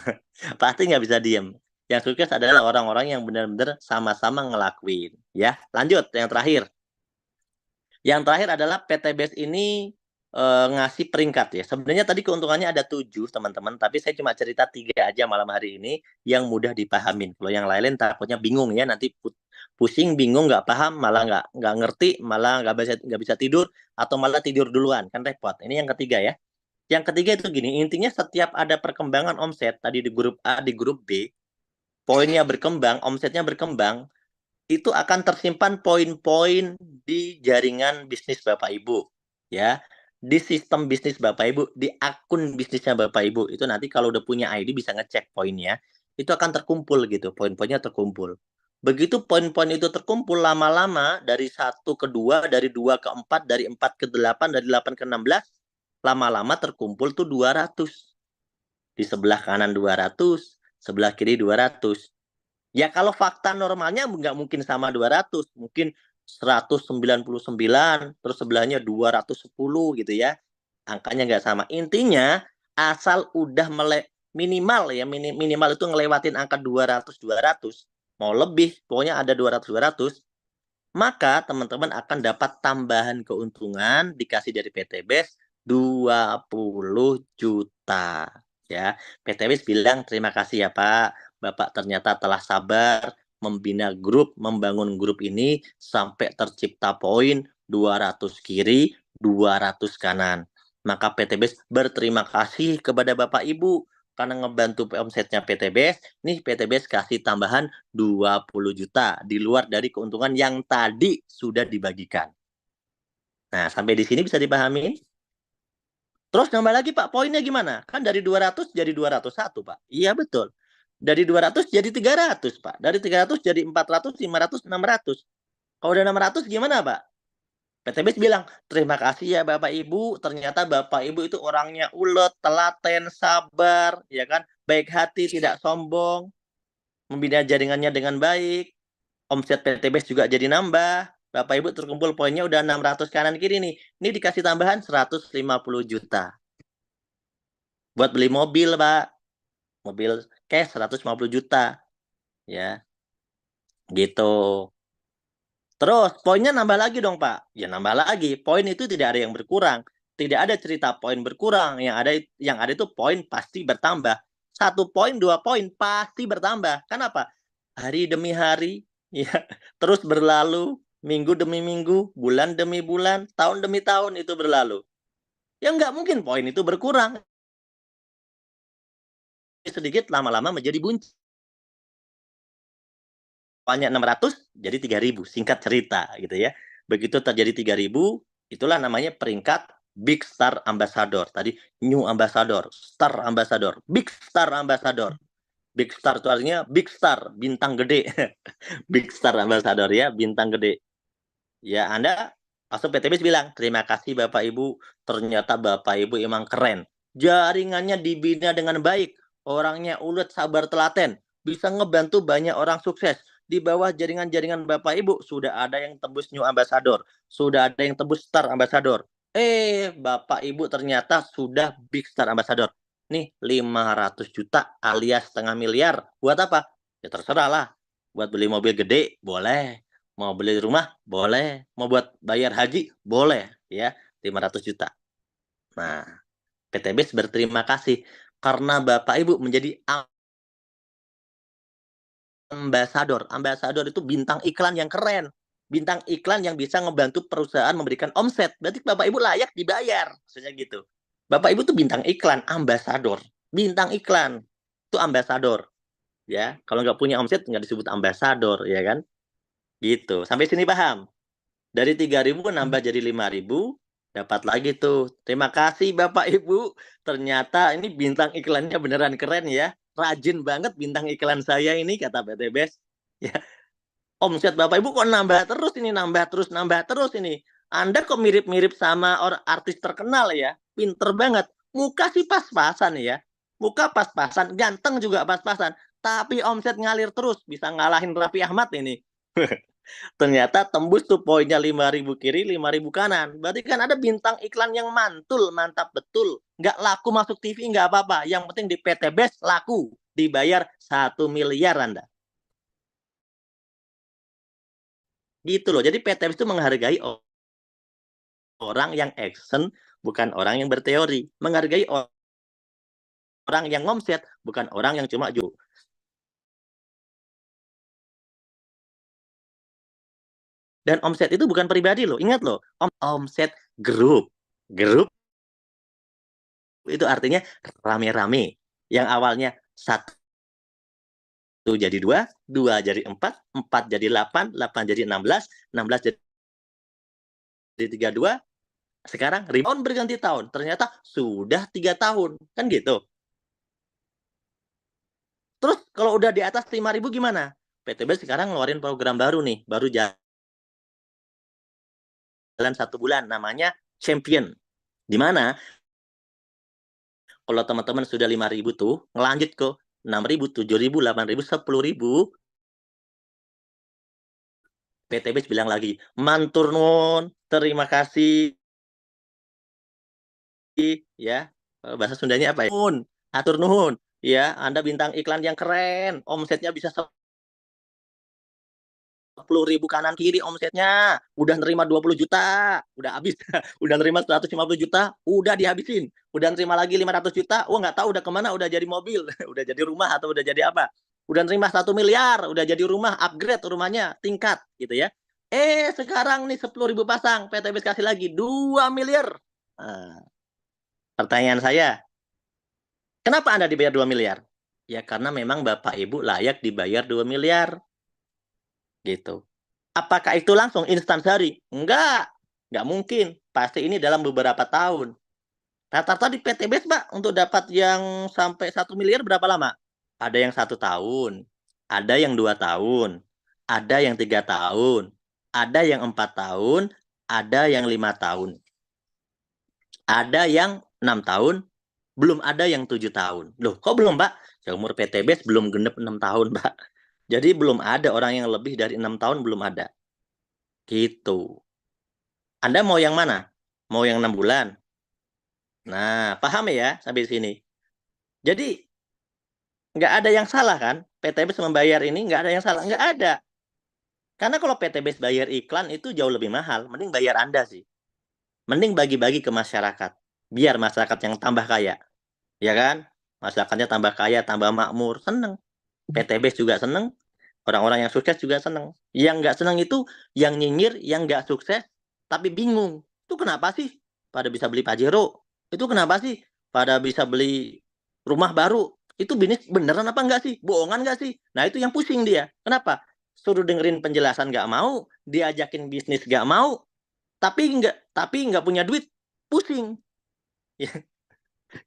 Pasti nggak bisa diem. Yang sukses adalah orang-orang yang benar-benar sama-sama ngelakuin. Ya, lanjut yang terakhir. Yang terakhir adalah PTBase ini ngasih peringkat ya. Sebenarnya tadi keuntungannya ada 7 teman-teman, tapi saya cuma cerita 3 aja malam hari ini yang mudah dipahamin. Kalau yang lain takutnya bingung ya, nanti pusing, bingung, nggak paham, malah nggak ngerti, malah nggak bisa tidur, atau malah tidur duluan, kan repot. Ini yang ketiga ya. Yang ketiga itu gini, intinya setiap ada perkembangan omset, tadi di grup A, di grup B, poinnya berkembang, omsetnya berkembang, itu akan tersimpan poin-poin di jaringan bisnis Bapak Ibu. Ya, di sistem bisnis Bapak Ibu, di akun bisnisnya Bapak Ibu. Itu nanti kalau udah punya ID bisa ngecek poinnya, itu akan terkumpul gitu, poin-poinnya terkumpul. Begitu poin-poin itu terkumpul lama-lama, dari 1 ke 2, dari 2 ke 4, dari 4 ke 8, dari 8 ke 16, lama-lama terkumpul tuh 200. Di sebelah kanan 200, sebelah kiri 200. Ya kalau fakta normalnya nggak mungkin sama 200, mungkin 199, terus sebelahnya 210 gitu ya. Angkanya nggak sama. Intinya asal udah minimal ya, minimal itu ngelewatin angka 200, mau lebih, pokoknya ada 200, maka teman-teman akan dapat tambahan keuntungan dikasih dari PTBase 20 juta. Ya, PTBase bilang terima kasih ya Pak. Bapak ternyata telah sabar membina grup, membangun grup ini sampai tercipta poin 200 kiri, 200 kanan. Maka PTBase berterima kasih kepada Bapak Ibu karena ngebantu omsetnya PTBase. Nih PTBase kasih tambahan 20 juta di luar dari keuntungan yang tadi sudah dibagikan. Nah, sampai di sini bisa dipahami? Terus nambah lagi Pak, poinnya gimana? Kan dari 200 jadi 201 Pak. Iya betul. Dari 200 jadi 300 Pak. Dari 300 jadi 400, 500, 600. Kalau udah 600 gimana Pak? PTBase bilang, terima kasih ya Bapak Ibu, ternyata Bapak Ibu itu orangnya ulet, telaten, sabar, ya kan, baik hati, tidak sombong, membina jaringannya dengan baik, omset PTBase juga jadi nambah, Bapak Ibu terkumpul poinnya udah 600 kanan kiri nih, ini dikasih tambahan 150 juta. Buat beli mobil Pak, mobil cash 150 juta, ya, gitu. Terus poinnya nambah lagi dong Pak. Ya nambah lagi. Poin itu tidak ada yang berkurang. Tidak ada cerita poin berkurang. Yang ada itu poin pasti bertambah. 1 poin, 2 poin pasti bertambah. Kenapa? Hari demi hari, ya, terus berlalu, minggu demi minggu, bulan demi bulan, tahun demi tahun itu berlalu. Ya nggak mungkin poin itu berkurang. Sedikit lama-lama menjadi bunyi. Hanya 600 jadi 3.000, singkat cerita gitu ya. Begitu terjadi 3.000, itulah namanya peringkat Big Star Ambassador. Tadi New Ambassador, Star Ambassador, Big Star Ambassador. Big Star itu artinya Big Star, bintang gede. Big Star Ambassador ya, bintang gede. Ya Anda langsung PTBase bilang, terima kasih Bapak Ibu, ternyata Bapak Ibu emang keren. Jaringannya dibina dengan baik, orangnya ulet, sabar, telaten, bisa ngebantu banyak orang sukses. di bawah jaringan-jaringan Bapak Ibu sudah ada yang tembus New Ambassador, sudah ada yang tembus Star Ambassador. Bapak Ibu ternyata sudah Big Star Ambassador. Nih 500 juta alias setengah miliar. Buat apa? Ya terserah lah. Buat beli mobil gede boleh, mau beli rumah boleh, mau buat bayar haji boleh, ya 500 juta. Nah, PTBS berterima kasih karena Bapak Ibu menjadi ambasador. Ambasador itu bintang iklan yang keren. Bintang iklan yang bisa ngebantu perusahaan memberikan omset. Berarti Bapak Ibu layak dibayar. Maksudnya gitu. Bapak Ibu tuh bintang iklan, ambasador. Bintang iklan itu ambasador. Ya, kalau nggak punya omset nggak disebut ambasador, ya kan? Gitu. Sampai sini paham? Dari 3.000 nambah jadi 5.000, dapat lagi tuh. Terima kasih Bapak Ibu. Ternyata ini bintang iklannya beneran keren ya. Rajin banget bintang iklan saya ini, kata PTBS. Ya, omset Bapak Ibu kok nambah terus ini, nambah terus ini. Anda kok mirip-mirip sama artis terkenal ya. Pinter banget. Muka sih pas-pasan ya. Muka pas-pasan, ganteng juga pas-pasan. Tapi omset ngalir terus, bisa ngalahin Raffi Ahmad ini. Ternyata tembus tuh poinnya 5.000 kiri, 5.000 kanan. Berarti kan ada bintang iklan yang mantul, mantap betul. Nggak laku masuk TV, nggak apa-apa. Yang penting di PTBS laku. Dibayar 1 miliar Anda. Gitu loh. Jadi PTBS itu menghargai orang yang action, bukan orang yang berteori. Menghargai orang yang ngomset, bukan orang yang cuma jual. Dan omset itu bukan pribadi loh. Ingat loh, omset grup. Grup itu artinya rame-rame. Yang awalnya 1 jadi 2, 2 jadi 4, 4 jadi 8, 8 jadi 16, 16 jadi 32. Sekarang rebound berganti tahun. Ternyata sudah 3 tahun. Kan gitu. Terus kalau udah di atas 5.000 gimana? PTB sekarang ngeluarin program baru nih. Baru jalan 1 bulan. Namanya Champion. Di mana kalau teman-teman sudah 5.000 tuh, ngelanjut ke 6.000, 7.000, 8.000, 10.000, PTB bilang lagi, mantur nuwun, terima kasih, ya. Bahasa Sundanya apa ya? Nuhun, atur nuhun, ya. Anda bintang iklan yang keren, omsetnya bisa 10.000 kanan kiri omsetnya, udah nerima 20 juta, udah habis, udah nerima 150 juta, udah dihabisin, udah nerima lagi 500 juta, nggak tahu udah kemana, udah jadi mobil, udah jadi rumah atau udah jadi apa, udah nerima 1 miliar, udah jadi rumah, upgrade rumahnya, tingkat, gitu ya. Sekarang nih 10.000 pasang, PTB kasih lagi 2 miliar. Nah, pertanyaan saya, kenapa Anda dibayar 2 miliar? Ya karena memang Bapak Ibu layak dibayar 2 miliar. Gitu. Apakah itu langsung instan sehari? Enggak mungkin. Pasti ini dalam beberapa tahun. Rata-rata di PTBS, Pak, untuk dapat yang sampai 1 miliar berapa lama? Ada yang 1 tahun, ada yang 2 tahun, ada yang 3 tahun, ada yang 4 tahun, ada yang 5 tahun, ada yang 6 tahun, belum ada yang 7 tahun. Loh, kok belum, Pak? Seumur PTBS belum genep 6 tahun, Pak. Jadi belum ada orang yang lebih dari 6 tahun, belum ada. Gitu. Anda mau yang mana? Mau yang 6 bulan? Nah, paham ya sampai sini? Jadi, nggak ada yang salah kan? PTBS membayar ini nggak ada yang salah. Nggak ada. Karena kalau PTBS bayar iklan itu jauh lebih mahal. Mending bayar Anda sih. Mending bagi-bagi ke masyarakat. Biar masyarakat yang tambah kaya. Ya kan? Masyarakatnya tambah kaya, tambah makmur. Seneng. PTBS juga seneng. Orang-orang yang sukses juga seneng. Yang nggak seneng itu yang nyinyir, yang nggak sukses, tapi bingung. Itu kenapa sih pada bisa beli Pajero? Itu kenapa sih pada bisa beli rumah baru? Itu bisnis beneran apa enggak sih? Bohongan enggak sih? Nah itu yang pusing dia. Kenapa? Suruh dengerin penjelasan nggak mau, diajakin bisnis nggak mau, tapi nggak punya duit, pusing.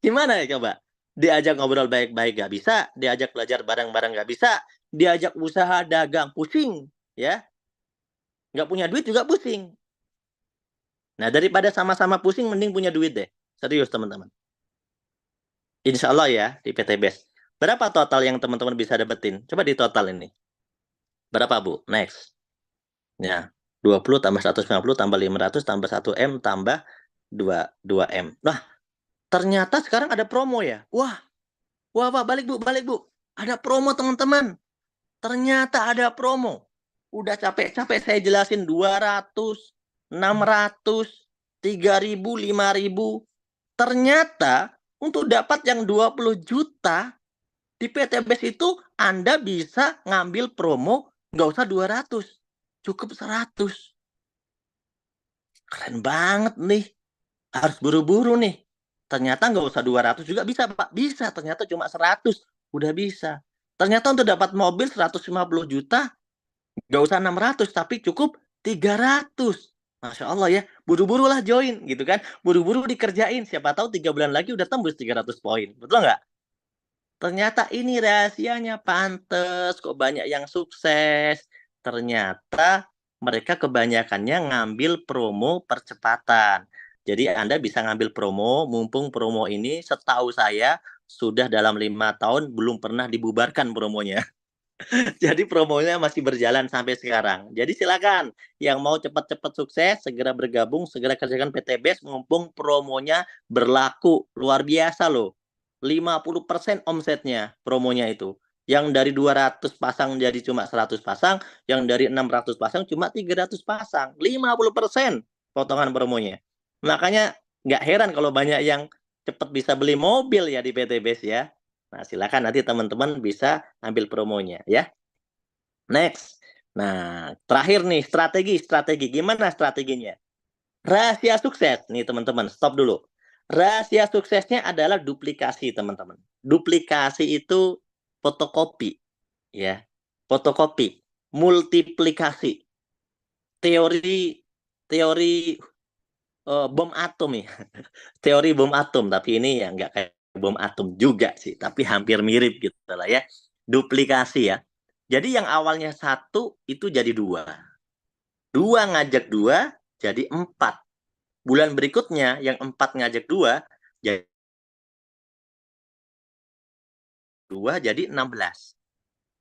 Gimana ya coba? Diajak ngobrol baik-baik nggak bisa, diajak belajar bareng-bareng nggak bisa, diajak usaha dagang pusing, ya. Nggak punya duit juga pusing. Nah, daripada sama-sama pusing, mending punya duit deh. Serius, teman-teman. Insya Allah ya, di PTBS. Berapa total yang teman-teman bisa dapetin? Coba di total ini. Berapa, Bu? Next. Ya, 20 tambah 150 tambah 500 tambah 1M tambah 2M. Nah, ternyata sekarang ada promo ya. Wah, balik Bu, balik Bu. Ada promo teman-teman. Ternyata ada promo. Udah capek-capek saya jelasin 200, 600, 3.000, 5.000. Ternyata untuk dapat yang 20 juta di PTBS itu Anda bisa ngambil promo nggak usah 200, cukup 100. Keren banget nih. Harus buru-buru nih. Ternyata nggak usah 200 juga bisa, Pak. Bisa, ternyata cuma 100. Udah bisa. Ternyata untuk dapat mobil 150 juta, nggak usah 600, tapi cukup 300. Masya Allah ya. Buru-buru lah join, gitu kan. Buru-buru dikerjain. Siapa tahu 3 bulan lagi udah tembus 300 poin. Betul nggak? Ternyata ini rahasianya, pantes kok banyak yang sukses. Ternyata mereka kebanyakannya ngambil promo percepatan. Jadi Anda bisa ngambil promo, mumpung promo ini setahu saya sudah dalam 5 tahun belum pernah dibubarkan promonya. Jadi promonya masih berjalan sampai sekarang. Jadi silakan yang mau cepat-cepat sukses, segera bergabung, segera kerjakan PTBS mumpung promonya berlaku. Luar biasa loh. 50% omsetnya promonya itu. Yang dari 200 pasang jadi cuma 100 pasang, yang dari 600 pasang cuma 300 pasang. 50% potongan promonya. Makanya nggak heran kalau banyak yang cepat bisa beli mobil ya di PTBS ya. Nah, silakan nanti teman-teman bisa ambil promonya ya. Next. Nah, terakhir nih strategi. Gimana strateginya? Rahasia sukses nih teman-teman, stop dulu. Rahasia suksesnya adalah duplikasi, teman-teman. Duplikasi itu fotokopi, ya. Fotokopi, multiplikasi. Teori bom atom ya. Teori bom atom, tapi ini ya nggak kayak bom atom juga sih, tapi hampir mirip gitu lah ya. Duplikasi ya. Jadi yang awalnya 1 itu jadi 2. 2 ngajak 2 jadi 4. Bulan berikutnya yang 4 ngajak 2 jadi 2 jadi 16.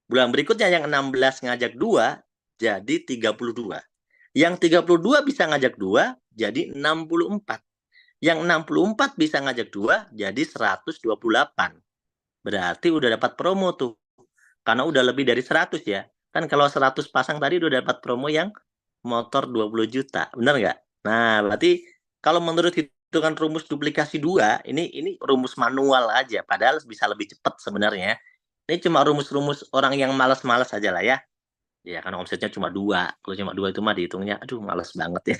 Bulan berikutnya yang 16 ngajak 2 jadi 32. Yang 32 bisa ngajak 2 jadi 64. Yang 64 bisa ngajak 2 jadi 128. Berarti udah dapat promo tuh. Karena udah lebih dari 100 ya. Kan kalau 100 pasang tadi udah dapat promo yang motor 20 juta. Benar nggak? Nah, berarti kalau menurut hitungan rumus duplikasi 2, ini rumus manual aja. Padahal bisa lebih cepat sebenarnya. Ini cuma rumus-rumus orang yang malas-malas aja lah ya. Ya, karena omsetnya cuma 2. Kalau cuma 2 itu mah dihitungnya, aduh malas banget ya.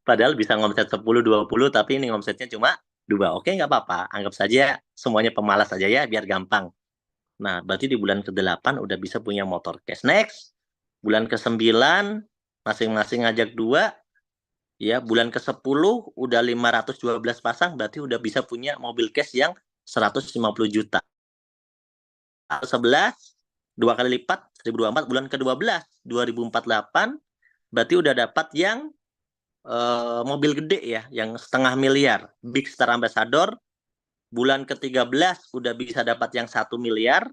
Padahal bisa ngomset 10, 20, tapi ini ngomsetnya cuma 2. Oke, nggak apa-apa. Anggap saja semuanya pemalas aja ya, biar gampang. Nah, berarti di bulan ke-8 udah bisa punya motor cash. Next, bulan ke-9 masing-masing ngajak 2. Ya, bulan ke-10 udah 512 pasang, berarti udah bisa punya mobil cash yang 150 juta. 11, 2 kali lipat, 1024. Bulan ke-12, 2048, berarti udah dapat yang mobil gede ya, yang 1,5 miliar. Big Star Ambassador. Bulan ke-13 udah bisa dapat yang 1 miliar.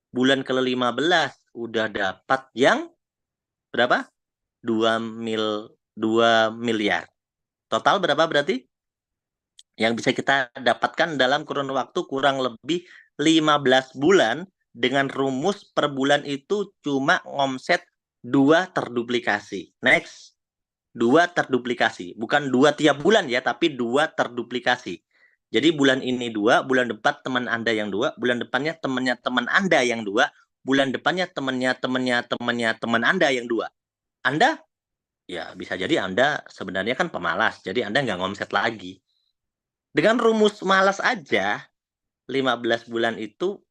Bulan ke-15 udah dapat yang berapa? 2 miliar. Total berapa berarti? Yang bisa kita dapatkan dalam kurun waktu kurang lebih 15 bulan dengan rumus per bulan itu cuma ngomset 2 terduplikasi. Next. 2 terduplikasi. Bukan 2 tiap bulan ya, tapi 2 terduplikasi. Jadi bulan ini 2, bulan depan teman Anda yang 2, bulan depannya temannya teman Anda yang 2, bulan depannya temannya teman Anda yang 2. Anda, ya bisa jadi Anda sebenarnya kan pemalas, jadi Anda nggak ngomset lagi. Dengan rumus malas aja, 15 bulan itu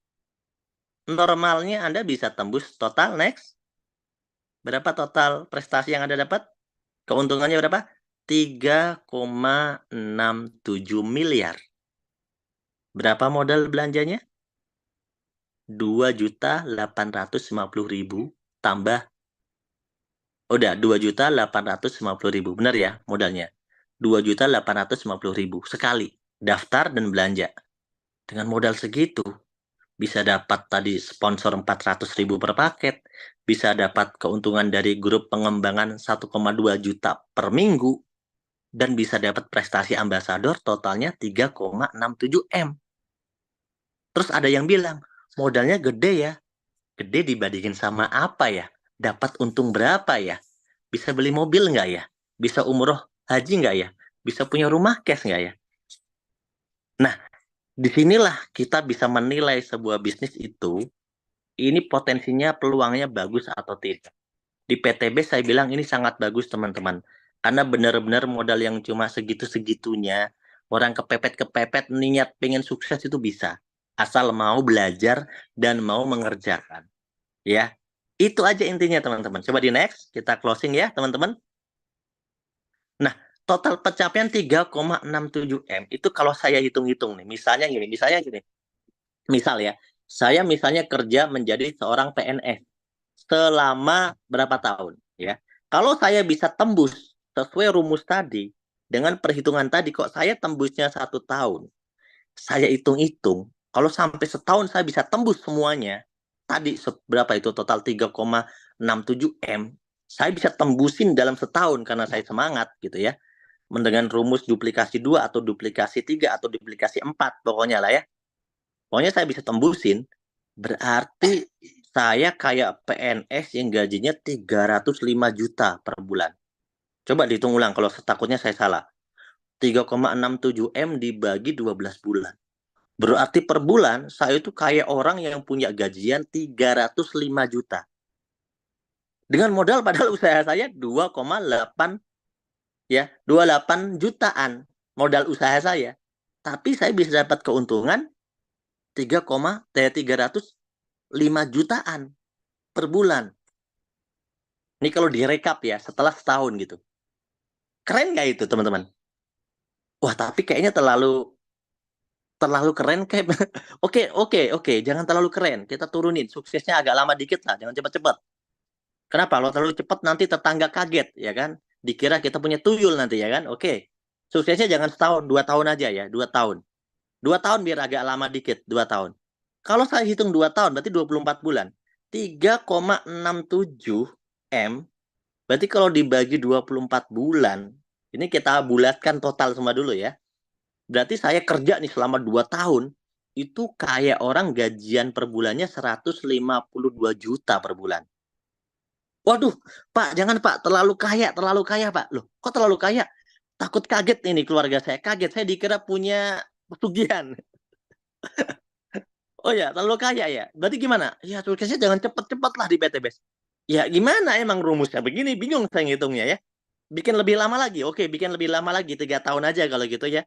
normalnya Anda bisa tembus total next. Berapa total prestasi yang Anda dapat? Keuntungannya berapa? 3,67 miliar. Berapa modal belanjanya? 2.850.000 tambah. Udah 2.850.000. Benar ya modalnya? 2.850.000 sekali daftar dan belanja. Dengan modal segitu, bisa dapat tadi sponsor 400.000 per paket, bisa dapat keuntungan dari grup pengembangan 1,2 juta per minggu, dan bisa dapat prestasi ambasador totalnya 3,67 M. Terus ada yang bilang, modalnya gede ya. Gede dibandingin sama apa ya? Dapat untung berapa ya? Bisa beli mobil nggak ya? Bisa umroh haji nggak ya? Bisa punya rumah cash nggak ya? Nah, disinilah kita bisa menilai sebuah bisnis itu, ini potensinya, peluangnya bagus atau tidak. Di PTB saya bilang ini sangat bagus teman-teman. Karena benar-benar modal yang cuma segitu-segitunya, orang kepepet-kepepet niat pengen sukses itu bisa. Asal mau belajar dan mau mengerjakan. Ya, itu aja intinya teman-teman. Coba di next, kita closing ya teman-teman. Nah, total pencapaian 3,67 M itu kalau saya hitung-hitung nih, misalnya gini. Misal ya, saya misalnya kerja menjadi seorang PNS selama berapa tahun ya. Kalau saya bisa tembus sesuai rumus tadi, dengan perhitungan tadi, kok saya tembusnya 1 tahun. Saya hitung-hitung, kalau sampai setahun saya bisa tembus semuanya, tadi berapa itu total 3,67 M, saya bisa tembusin dalam setahun karena saya semangat gitu ya. Dengan rumus duplikasi 2 atau duplikasi 3 atau duplikasi 4 pokoknya lah ya. Pokoknya saya bisa tembusin, berarti saya kayak PNS yang gajinya 305 juta per bulan. Coba dihitung ulang kalau takutnya saya salah. 3,67 M dibagi 12 bulan. Berarti per bulan saya itu kayak orang yang punya gajian 305 juta. Dengan modal padahal usaha saya 2,8 ya, 28 jutaan modal usaha saya. Tapi saya bisa dapat keuntungan 305 jutaan per bulan. Ini kalau direkap ya setelah setahun gitu. Keren nggak itu teman-teman? Wah, tapi kayaknya terlalu keren kayak. Oke, jangan terlalu keren, kita turunin suksesnya agak lama dikit lah, jangan cepat-cepat. Kenapa? Kalau terlalu cepat nanti tetangga kaget ya kan, dikira kita punya tuyul nanti ya kan. Oke, suksesnya jangan setahun, 2 tahun aja ya, 2 tahun. 2 tahun biar agak lama dikit, 2 tahun. Kalau saya hitung 2 tahun berarti 24 bulan, 3,67 M. Berarti kalau dibagi 24 bulan, ini kita bulatkan total semua dulu ya. Berarti saya kerja nih selama 2 tahun, itu kayak orang gajian per bulannya 152 juta per bulan. Waduh, Pak, jangan Pak, terlalu kaya Pak. Loh, kok terlalu kaya? Takut kaget ini keluarga saya, kaget. Saya dikira punya pesugihan. Oh ya, terlalu kaya ya. Berarti gimana? Ya, suksesnya jangan cepet-cepet lah di PTBS. Ya gimana emang rumusnya begini, bingung saya ngitungnya ya. Bikin lebih lama lagi. Oke, bikin lebih lama lagi, 3 tahun aja kalau gitu ya.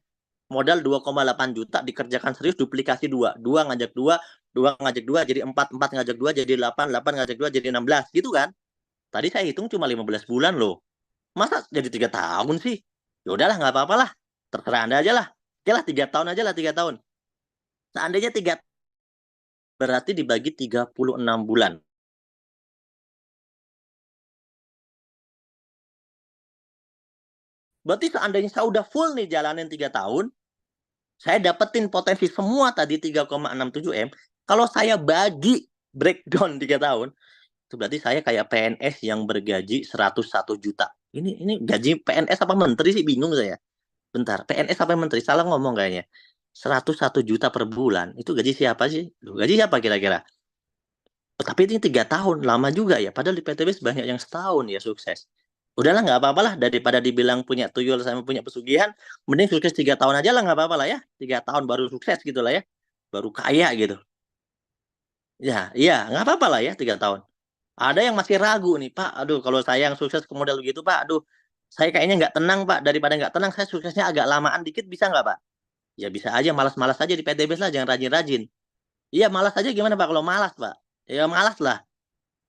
Modal 2,8 juta dikerjakan serius, duplikasi 2. 2 ngajak 2, 2 ngajak 2 jadi 4, 4 ngajak 2 jadi 8, 8 ngajak 2 jadi 16 gitu kan. Tadi saya hitung cuma 15 bulan loh. Masa jadi 3 tahun sih? Ya udahlah, nggak apa-apa lah. Terserah Anda aja lah. Oke lah, 3 tahun aja lah, 3 tahun. Seandainya 3 berarti dibagi 36 bulan. Berarti seandainya saya udah full nih jalanin 3 tahun, saya dapetin potensi semua tadi 3,67 M. Kalau saya bagi breakdown 3 tahun, itu berarti saya kayak PNS yang bergaji 101 juta. Ini gaji PNS apa menteri sih, bingung saya. Bentar, PNS apa menteri? Salah ngomong kayaknya. 101 juta per bulan. Itu gaji siapa sih? Gaji siapa kira-kira? Oh, tapi ini 3 tahun, lama juga ya. Padahal di PTB banyak yang setahun ya sukses. Udahlah, nggak apa-apa lah, daripada dibilang punya tuyul sama punya pesugihan, mending sukses 3 tahun aja lah, nggak apa-apa lah ya. 3 tahun baru sukses gitu lah ya. Baru kaya gitu. Ya, iya, nggak apa-apa lah ya 3 tahun. Ada yang masih ragu nih, Pak. Aduh, kalau saya yang sukses ke model begitu, Pak. Aduh, saya kayaknya nggak tenang, Pak. Daripada nggak tenang, saya suksesnya agak lamaan dikit, bisa nggak, Pak? Ya bisa aja, malas-malas aja di PTB lah, jangan rajin-rajin. Iya, malas aja gimana, Pak? Kalau malas, Pak. Ya malas lah.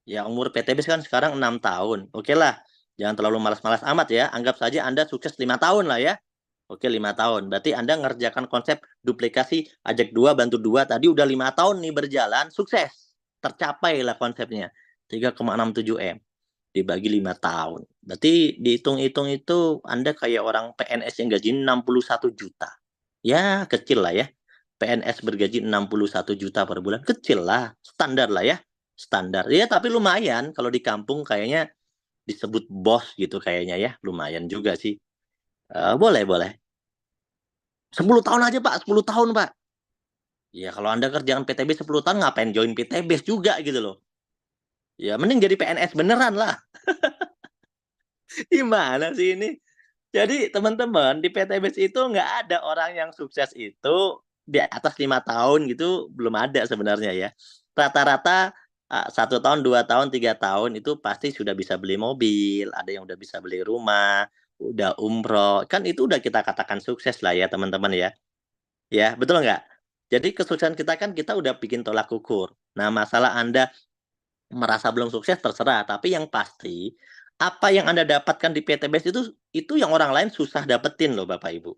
Ya umur PTB kan sekarang 6 tahun. Oke lah, jangan terlalu malas-malas amat ya. Anggap saja Anda sukses 5 tahun lah ya. Oke, 5 tahun. Berarti Anda ngerjakan konsep duplikasi, ajak 2, bantu 2. Tadi udah 5 tahun nih berjalan, sukses. Tercapai lah konsepnya. 3,67 M. Dibagi 5 tahun. Berarti dihitung-hitung itu Anda kayak orang PNS yang gaji 61 juta. Ya, kecil lah ya. PNS bergaji 61 juta per bulan, kecil lah, standar lah ya, standar. Ya tapi lumayan, kalau di kampung kayaknya disebut bos gitu kayaknya ya, lumayan juga sih. Boleh, boleh. 10 tahun aja Pak, 10 tahun Pak. Ya kalau Anda kerjaan PTB 10 tahun, ngapain join PTB juga gitu loh. Ya mending jadi PNS beneran lah. Gimana sih ini? Jadi teman-teman di PTBS itu nggak ada orang yang sukses itu di atas 5 tahun gitu, belum ada sebenarnya ya. Rata-rata 1 tahun, 2 tahun, 3 tahun itu pasti sudah bisa beli mobil, ada yang udah bisa beli rumah, udah umroh, kan itu udah kita katakan sukses lah ya teman-teman ya. Ya betul nggak? Jadi kesuksesan kita kan kita udah bikin tolak ukur. Nah masalah Anda merasa belum sukses terserah, tapi yang pasti apa yang Anda dapatkan di PTBS itu yang orang lain susah dapetin loh Bapak Ibu.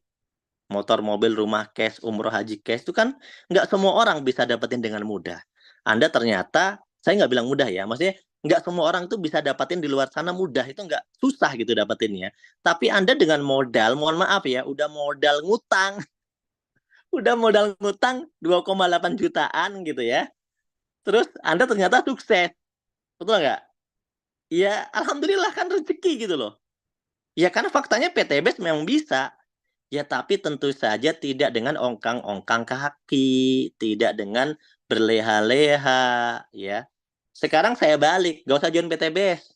Motor, mobil, rumah, cash, umroh, haji, cash itu kan nggak semua orang bisa dapetin dengan mudah. Anda ternyata, saya nggak bilang mudah ya, maksudnya nggak semua orang itu bisa dapetin di luar sana mudah, itu nggak susah gitu dapetinnya. Tapi Anda dengan modal, mohon maaf ya, udah modal ngutang, udah modal ngutang 2,8 jutaan gitu ya. Terus Anda ternyata sukses, betul nggak? Ya alhamdulillah kan rezeki gitu loh. Ya karena faktanya PTBS memang bisa. Ya tapi tentu saja tidak dengan ongkang-ongkang kaki, tidak dengan berleha-leha ya. Sekarang saya balik, gak usah join PTBS.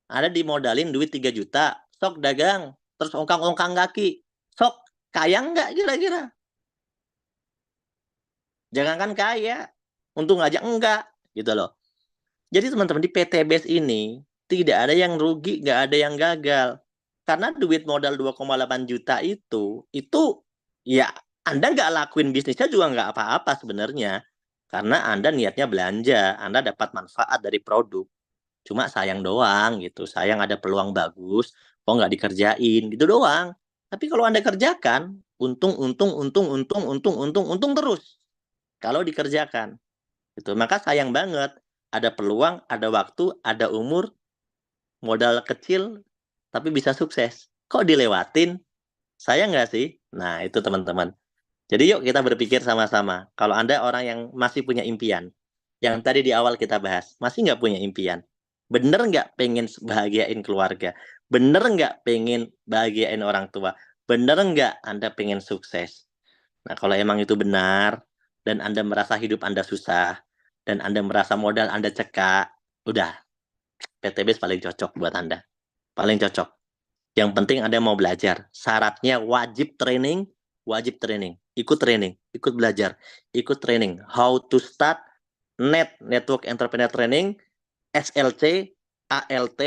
Ada dimodalin duit 3 juta, sok dagang, terus ongkang-ongkang kaki. Sok kaya nggak kira-kira? Jangankan kaya, untung aja enggak gitu loh. Jadi teman-teman di PTBS ini tidak ada yang rugi, nggak ada yang gagal. Karena duit modal 2,8 juta itu ya Anda nggak lakuin bisnisnya juga nggak apa-apa sebenarnya. Karena Anda niatnya belanja, Anda dapat manfaat dari produk. Cuma sayang doang gitu, sayang ada peluang bagus, kok nggak dikerjain gitu doang. Tapi kalau Anda kerjakan, untung, untung, untung, untung, untung, untung, untung terus. Kalau dikerjakan. Gitu. Maka sayang banget ada peluang, ada waktu, ada umur, modal kecil tapi bisa sukses. Kok dilewatin? Sayang nggak sih? Nah, itu teman-teman. Jadi yuk kita berpikir sama-sama. Kalau Anda orang yang masih punya impian, yang tadi di awal kita bahas, masih nggak punya impian? Bener nggak pengen bahagiain keluarga? Bener nggak pengen bahagiain orang tua? Bener nggak Anda pengen sukses? Nah, kalau emang itu benar, dan Anda merasa hidup Anda susah, dan Anda merasa modal Anda cekak, udah, PTBS paling cocok buat Anda. Paling cocok. Yang penting Anda mau belajar. Syaratnya wajib training, wajib training. Ikut training, ikut belajar, ikut training. How to start Network Entrepreneur Training, SLC, ALT,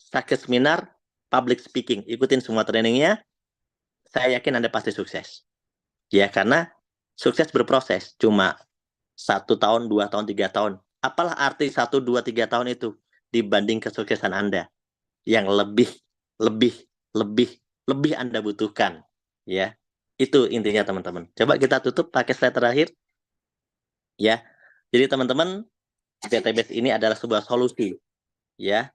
Success Seminar, Public Speaking. Ikutin semua trainingnya. Saya yakin Anda pasti sukses. Ya, karena sukses berproses. Cuma 1 tahun, 2 tahun, 3 tahun. Apalah arti 1, 2, 3 tahun itu dibanding kesuksesan Anda yang lebih, lebih, lebih Anda butuhkan. Ya, itu intinya teman-teman. Coba kita tutup pakai slide terakhir. Ya, jadi teman-teman, PTBS ini adalah sebuah solusi. Ya,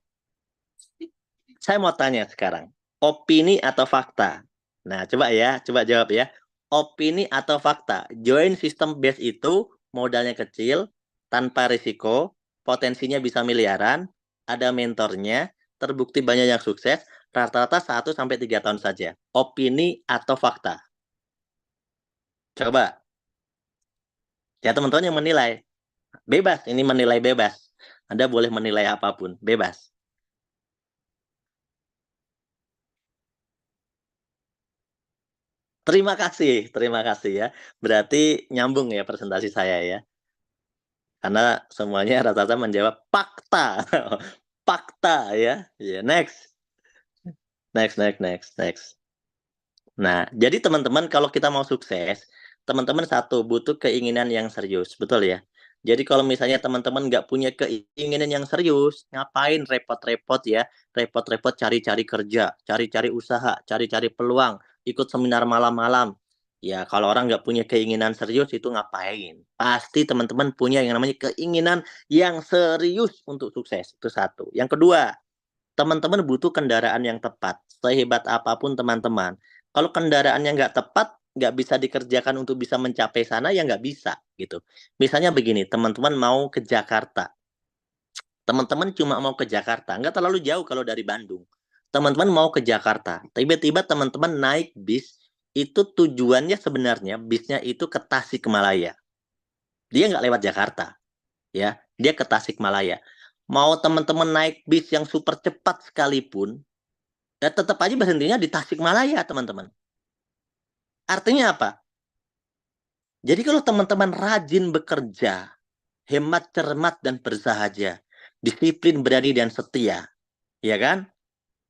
saya mau tanya sekarang, opini atau fakta? Nah, coba ya, coba jawab ya. Opini atau fakta? Join sistem base itu modalnya kecil, tanpa risiko, potensinya bisa miliaran, ada mentornya, terbukti banyak yang sukses, rata-rata 1-3 tahun saja. Opini atau fakta? Coba. Ya teman-teman yang menilai. Bebas, ini menilai bebas. Anda boleh menilai apapun, bebas. Terima kasih ya. Berarti nyambung ya presentasi saya ya. Karena semuanya rata-rata menjawab fakta. Fakta ya. Yeah, next. Next. Nah, jadi teman-teman kalau kita mau sukses, teman-teman satu butuh keinginan yang serius, betul ya? Jadi kalau misalnya teman-teman nggak punya keinginan yang serius, ngapain repot-repot ya? Repot-repot cari-cari kerja, cari-cari usaha, cari-cari peluang, ikut seminar malam-malam. Ya, kalau orang nggak punya keinginan serius itu ngapain? Pasti teman-teman punya yang namanya keinginan yang serius untuk sukses. Itu satu. Yang kedua, teman-teman butuh kendaraan yang tepat. Sehebat apapun teman-teman, kalau kendaraannya nggak tepat, nggak bisa dikerjakan untuk bisa mencapai sana, ya nggak bisa gitu. Misalnya begini, teman-teman mau ke Jakarta. Teman-teman cuma mau ke Jakarta, nggak terlalu jauh kalau dari Bandung. Teman-teman mau ke Jakarta, tiba-tiba teman-teman naik bis, itu tujuannya sebenarnya bisnya itu ke Tasikmalaya. Dia nggak lewat Jakarta, ya. Dia ke Tasikmalaya. Mau teman-teman naik bis yang super cepat sekalipun, ya tetap aja berhentinya di Tasikmalaya, teman-teman. Artinya apa? Jadi kalau teman-teman rajin bekerja, hemat, cermat, dan bersahaja, disiplin, berani, dan setia, ya kan?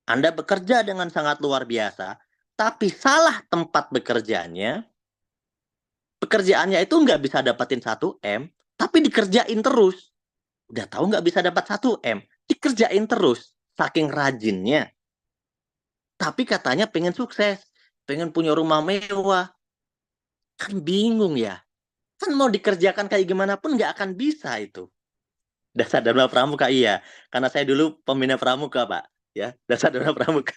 Anda bekerja dengan sangat luar biasa, tapi salah tempat bekerjanya, pekerjaannya itu nggak bisa dapatin 1 M, tapi dikerjain terus. Udah tahu nggak bisa dapat 1 M, dikerjain terus, saking rajinnya. Tapi katanya pengen sukses, pengen punya rumah mewah. Kan bingung ya. Kan mau dikerjakan kayak gimana pun nggak akan bisa itu. Dasar Dharma Pramuka, iya. Karena saya dulu pembina Pramuka, Pak. Ya, Dasar Dharma Pramuka.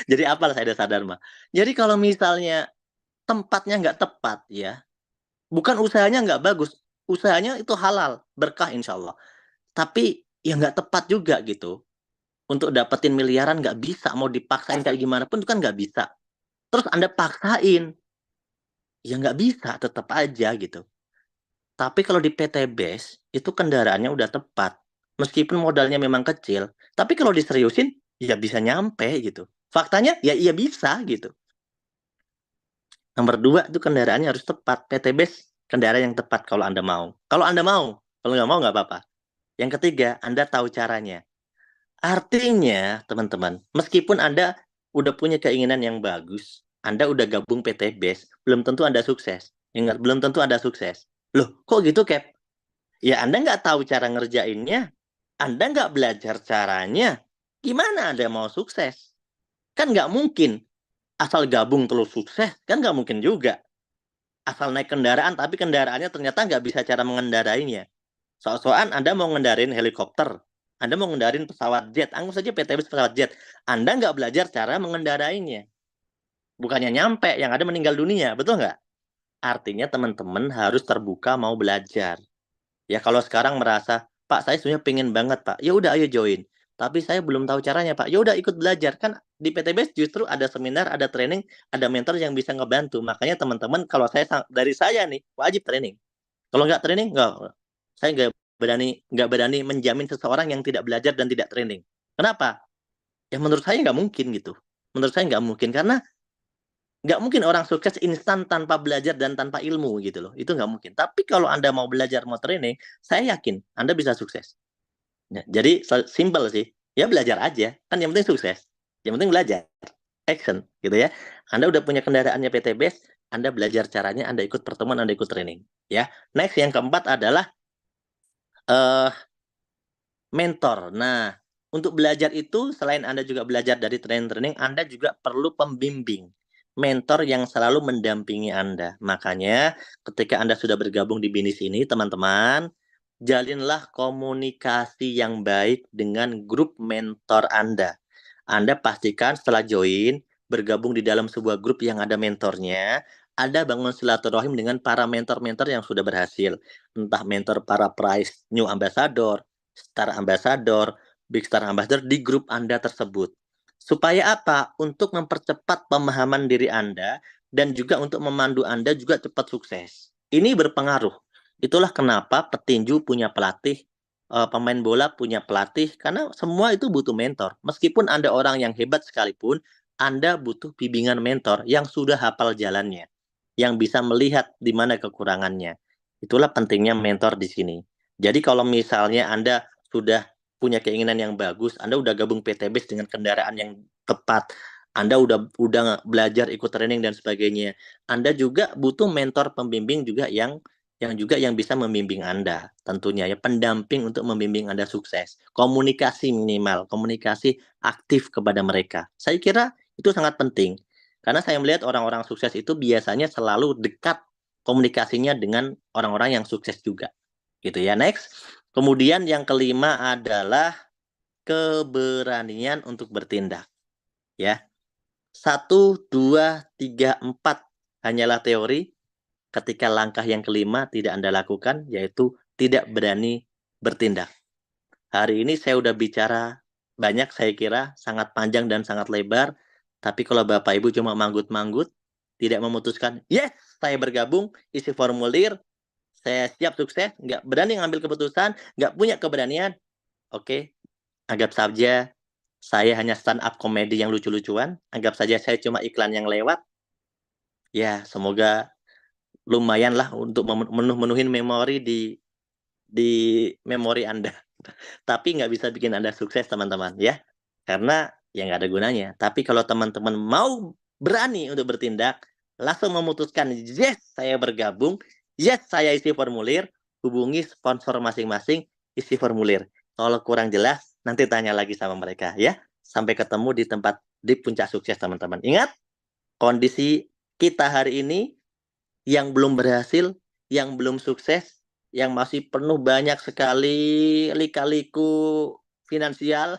Jadi apalah saya Dasar Dharma. Jadi kalau misalnya tempatnya nggak tepat, ya, bukan usahanya nggak bagus, usahanya itu halal, berkah insya Allah. Tapi ya nggak tepat juga gitu. Untuk dapetin miliaran nggak bisa, mau dipaksain kayak gimana pun itu kan nggak bisa. Terus Anda paksain, ya nggak bisa, tetap aja gitu. Tapi kalau di PT BES, itu kendaraannya udah tepat. Meskipun modalnya memang kecil, tapi kalau diseriusin, ya bisa nyampe gitu. Faktanya, ya iya bisa gitu. Nomor 2, itu kendaraannya harus tepat. PT BES, kendaraan yang tepat kalau Anda mau. Kalau Anda mau, kalau nggak mau nggak apa-apa. Yang ketiga, Anda tahu caranya. Artinya, teman-teman, meskipun Anda udah punya keinginan yang bagus, Anda udah gabung PT BES, belum tentu Anda sukses. Ingat, belum tentu Anda sukses. Loh, kok gitu, Cap? Ya, Anda nggak tahu cara ngerjainnya, Anda nggak belajar caranya, gimana Anda mau sukses? Kan nggak mungkin asal gabung terus sukses, kan nggak mungkin juga. Asal naik kendaraan, tapi kendaraannya ternyata nggak bisa cara mengendarainya. Soal-soal Anda mau ngendarin helikopter, Anda mau ngendarin pesawat jet, anggap saja PTBS pesawat jet, Anda nggak belajar cara mengendarainya. Bukannya nyampe, yang ada meninggal dunia, betul nggak? Artinya teman-teman harus terbuka mau belajar. Ya kalau sekarang merasa, Pak saya sebenarnya pengen banget Pak, ya udah ayo join. Tapi saya belum tahu caranya Pak, ya udah ikut belajar. Kan di PTBS justru ada seminar, ada training, ada mentor yang bisa ngebantu. Makanya teman-teman kalau dari saya nih wajib training. Kalau nggak training nggak, saya nggak berani menjamin seseorang yang tidak belajar dan tidak training. Kenapa? Ya menurut saya nggak mungkin gitu. Menurut saya nggak mungkin karena nggak mungkin orang sukses instan tanpa belajar dan tanpa ilmu gitu loh. Itu nggak mungkin. Tapi kalau Anda mau belajar, mau training, saya yakin Anda bisa sukses. Ya, jadi simple sih. Ya belajar aja. Kan yang penting sukses. Yang penting belajar. Action gitu ya. Anda udah punya kendaraannya PT BES, Anda belajar caranya, Anda ikut pertemuan, Anda ikut training. Ya. Next yang keempat adalah mentor. Nah, untuk belajar itu selain Anda juga belajar dari training-training, Anda juga perlu pembimbing, mentor yang selalu mendampingi Anda. Makanya ketika Anda sudah bergabung di bisnis ini, teman-teman, jalinlah komunikasi yang baik dengan grup mentor Anda. Anda pastikan setelah join, bergabung di dalam sebuah grup yang ada mentornya, Anda bangun silaturahim dengan para mentor-mentor yang sudah berhasil. Entah mentor para prize new ambassador, Star Ambassador, Big Star Ambassador di grup Anda tersebut. Supaya apa? Untuk mempercepat pemahaman diri Anda dan juga untuk memandu Anda juga cepat sukses. Ini berpengaruh. Itulah kenapa petinju punya pelatih, pemain bola punya pelatih, karena semua itu butuh mentor. Meskipun Anda orang yang hebat sekalipun, Anda butuh bimbingan mentor yang sudah hafal jalannya, yang bisa melihat di mana kekurangannya. Itulah pentingnya mentor di sini. Jadi kalau misalnya Anda sudah punya keinginan yang bagus, Anda udah gabung PTBS dengan kendaraan yang tepat, Anda udah belajar ikut training dan sebagainya. Anda juga butuh mentor pembimbing juga yang bisa membimbing Anda. Tentunya ya pendamping untuk membimbing Anda sukses. Komunikasi minimal, komunikasi aktif kepada mereka. Saya kira itu sangat penting. Karena saya melihat orang-orang sukses itu biasanya selalu dekat komunikasinya dengan orang-orang yang sukses juga. Gitu ya. Next. Kemudian yang kelima adalah keberanian untuk bertindak. Ya. 1, 2, 3, 4. hanyalah teori ketika langkah yang kelima tidak Anda lakukan, yaitu tidak berani bertindak. Hari ini saya udah bicara banyak, saya kira sangat panjang dan sangat lebar, tapi kalau Bapak Ibu cuma manggut-manggut, tidak memutuskan, yes, saya bergabung, isi formulir, saya siap sukses, nggak berani ngambil keputusan, nggak punya keberanian, oke, anggap saja saya hanya stand up komedi yang lucu-lucuan, anggap saja saya cuma iklan yang lewat, ya semoga lumayan lah untuk menuhin memori di memori Anda. Tapi nggak bisa bikin Anda sukses, teman-teman, ya. Karena ya nggak ada gunanya. Tapi kalau teman-teman mau berani untuk bertindak, langsung memutuskan, yes, saya bergabung, yes, saya isi formulir, hubungi sponsor masing-masing, isi formulir. Kalau kurang jelas, nanti tanya lagi sama mereka, ya. Sampai ketemu di puncak sukses, teman-teman. Ingat, kondisi kita hari ini yang belum berhasil, yang belum sukses, yang masih penuh banyak sekali lika-liku finansial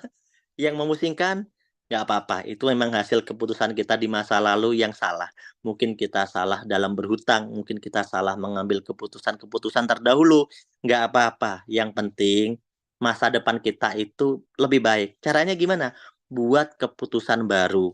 yang memusingkan, nggak apa-apa. Itu memang hasil keputusan kita di masa lalu yang salah. Mungkin kita salah dalam berhutang, mungkin kita salah mengambil keputusan-keputusan terdahulu. Nggak apa-apa. Yang penting masa depan kita itu lebih baik. Caranya gimana? Buat keputusan baru.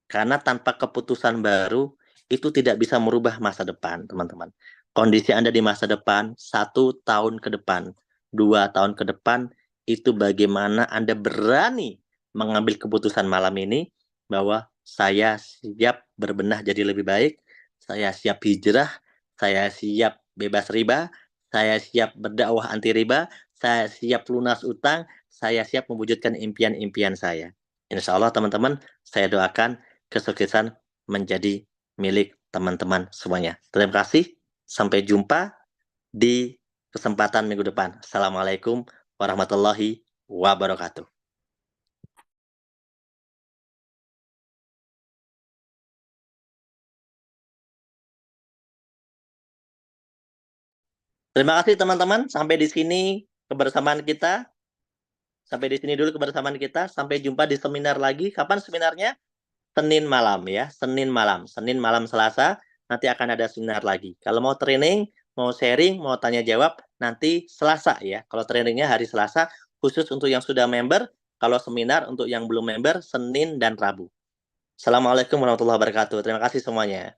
Karena tanpa keputusan baru, itu tidak bisa merubah masa depan, teman-teman. Kondisi Anda di masa depan, 1 tahun ke depan, 2 tahun ke depan, itu bagaimana Anda berani mengambil keputusan malam ini, bahwa saya siap berbenah jadi lebih baik, saya siap hijrah, saya siap bebas riba, saya siap berdakwah anti riba, saya siap lunas utang, saya siap mewujudkan impian-impian saya. Insya Allah, teman-teman, saya doakan kesuksesan menjadi milik teman-teman semuanya. Terima kasih. Sampai jumpa di kesempatan minggu depan. Assalamualaikum warahmatullahi wabarakatuh. Terima kasih teman-teman. Sampai di sini kebersamaan kita. Sampai di sini dulu kebersamaan kita. Sampai jumpa di seminar lagi. Kapan seminarnya? Senin malam ya. Senin malam Selasa. Nanti akan ada seminar lagi. Kalau mau training, mau sharing, mau tanya jawab, nanti Selasa ya. Kalau trainingnya hari Selasa, khusus untuk yang sudah member. Kalau seminar untuk yang belum member, Senin dan Rabu. Assalamualaikum warahmatullahi wabarakatuh. Terima kasih semuanya.